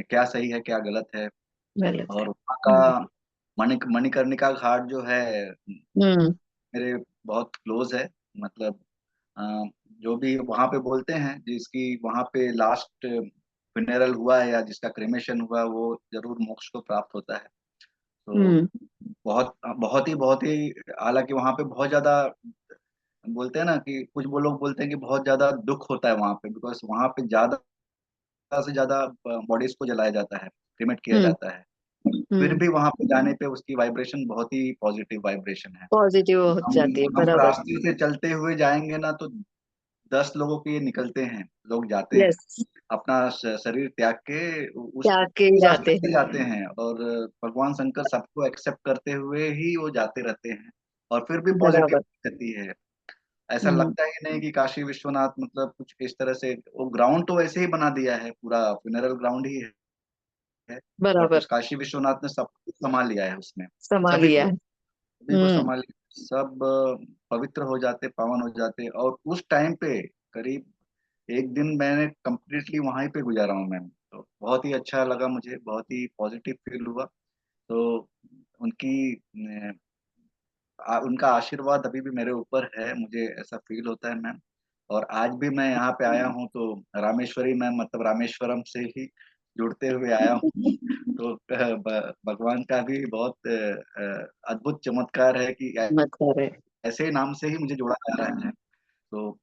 क्या सही है, क्या गलत है। गलत है। और वहाँ का मणिकर्णिका घाट जो है हम्म मेरे बहुत क्लोज है। मतलब अ, जो भी वहाँ पे बोलते हैं, जिसकी वहाँ पे लास्ट फ्यूनेरल हुआ है या जिसका क्रेमेशन हुआ, वो जरूर मोक्ष को प्राप्त होता है। तो हम्म बहुत ही हालांकि वहाँ पे बहुत ज्यादा बोलते हैं ना, कि कुछ वो लोग बोलते हैं कि बहुत ज्यादा दुख होता है वहाँ पे, बिकॉज वहाँ पे ज्यादा से ज्यादा बॉडीज को जलाया जाता है, क्रिमेट किया हम्म जाता है। फिर हम्म भी वहां पे जाने पे उसकी वाइब्रेशन बहुत ही पॉजिटिव वाइब्रेशन है। पॉजिटिव हो हम जाती है, हम बराबर। रास्ते से चलते हुए जाएंगे ना, तो 10 लोगों के ये निकलते हैं, लोग जाते हैं यस, अपना शरीर त्याग के उस क्या के रास्ते जाते से हैं। जाते हैं। और भगवान शंकर सबको एक्सेप्ट करते हुए ही वो जाते रहते हैं, और फिर भी पॉजिटिव बराबर। रहती है। ऐसा हम्म लगता ही नहीं कि काशी विश्वनाथ मतलब कुछ इस तरह से, वो ग्राउंड तो वैसे ही बना दिया है, पूरा फ्यूनरल ग्राउंड ही है। बट उस बराबर, काशी विश्वनाथ ने सब कुछ संभाल लिया है उसमें, संभाल सभी लिया को, है। सभी को हम्म संभाल लिया। सब पवित्र हो जाते, पावन हो जाते। और उस टाइम पे करीब एक दिन मैंने कंप्लीटली वहां पे गुजारा हूँ मैम। तो बहुत ही अच्छा लगा मुझे, बहुत ही पॉजिटिव फील हुआ। तो उनकी उनका आशीर्वाद अभी भी मेरे ऊपर है, मुझे ऐसा फील होता है मैम। और आज भी मैं यहाँ पे आया हूँ तो रामेश्वरी मैम, मतलब रामेश्वरम से ही जुड़ते हुए आया हूँ। तो भगवान का भी बहुत अद्भुत चमत्कार है कि मत करे। ऐसे नाम से ही मुझे जोड़ा जा रहा है। तो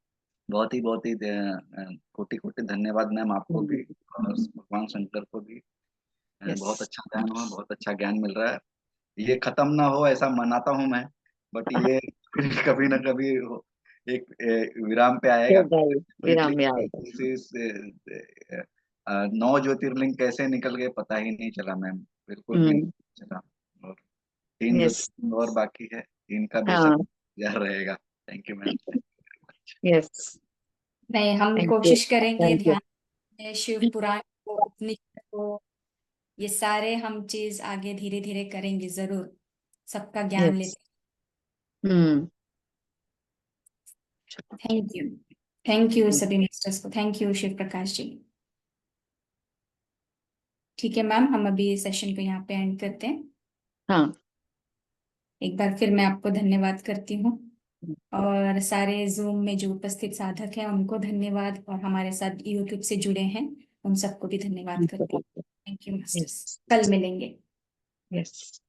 बहुत ही कोटि कोटि धन्यवाद मैम, आपको भी और भगवान शंकर को भी। यस, बहुत अच्छा ध्यान हुआ, बहुत अच्छा ज्ञान मिल रहा है। ये खत्म ना हो ऐसा मनाता हूँ मैं, बट ये कभी ना कभी एक विराम पे आएगा। होगा ही, विराम में आएगा। इस 9 ज्योतिर्लिंग कैसे निकल गए पता ही नहीं चला मैम, बिल्कुल भी हम्म नहीं चला। और 3 यस, ज्योतिर्लिंग और बाकी है, इनका बेशक हाँ, इंतजार रहेगा। Thank you ma'am. यस, नहीं, हम थैंक यू, कोशिश करेंगे थैंक यू। ध्यान में शिव पुराण को, उपनिषद को, ये सारे हम चीज आगे धीरे धीरे करेंगे जरूर, सबका ज्ञान यस, लेते। हम्म थैंक यू, थैंक यू सभी मास्टर्स को, थैंक यू शिव प्रकाश जी। ठीक है मैम, हम अभी सेशन को यहाँ पे एंड करते हैं। हाँ, एक बार फिर मैं आपको धन्यवाद करती हूँ, और सारे जूम में जो उपस्थित साधक हैं उनको धन्यवाद, और हमारे साथ यूट्यूब से जुड़े हैं उन सबको भी धन्यवाद करती हूँ। थैंक यू मास्टर्स, यस, कल मिलेंगे। यस।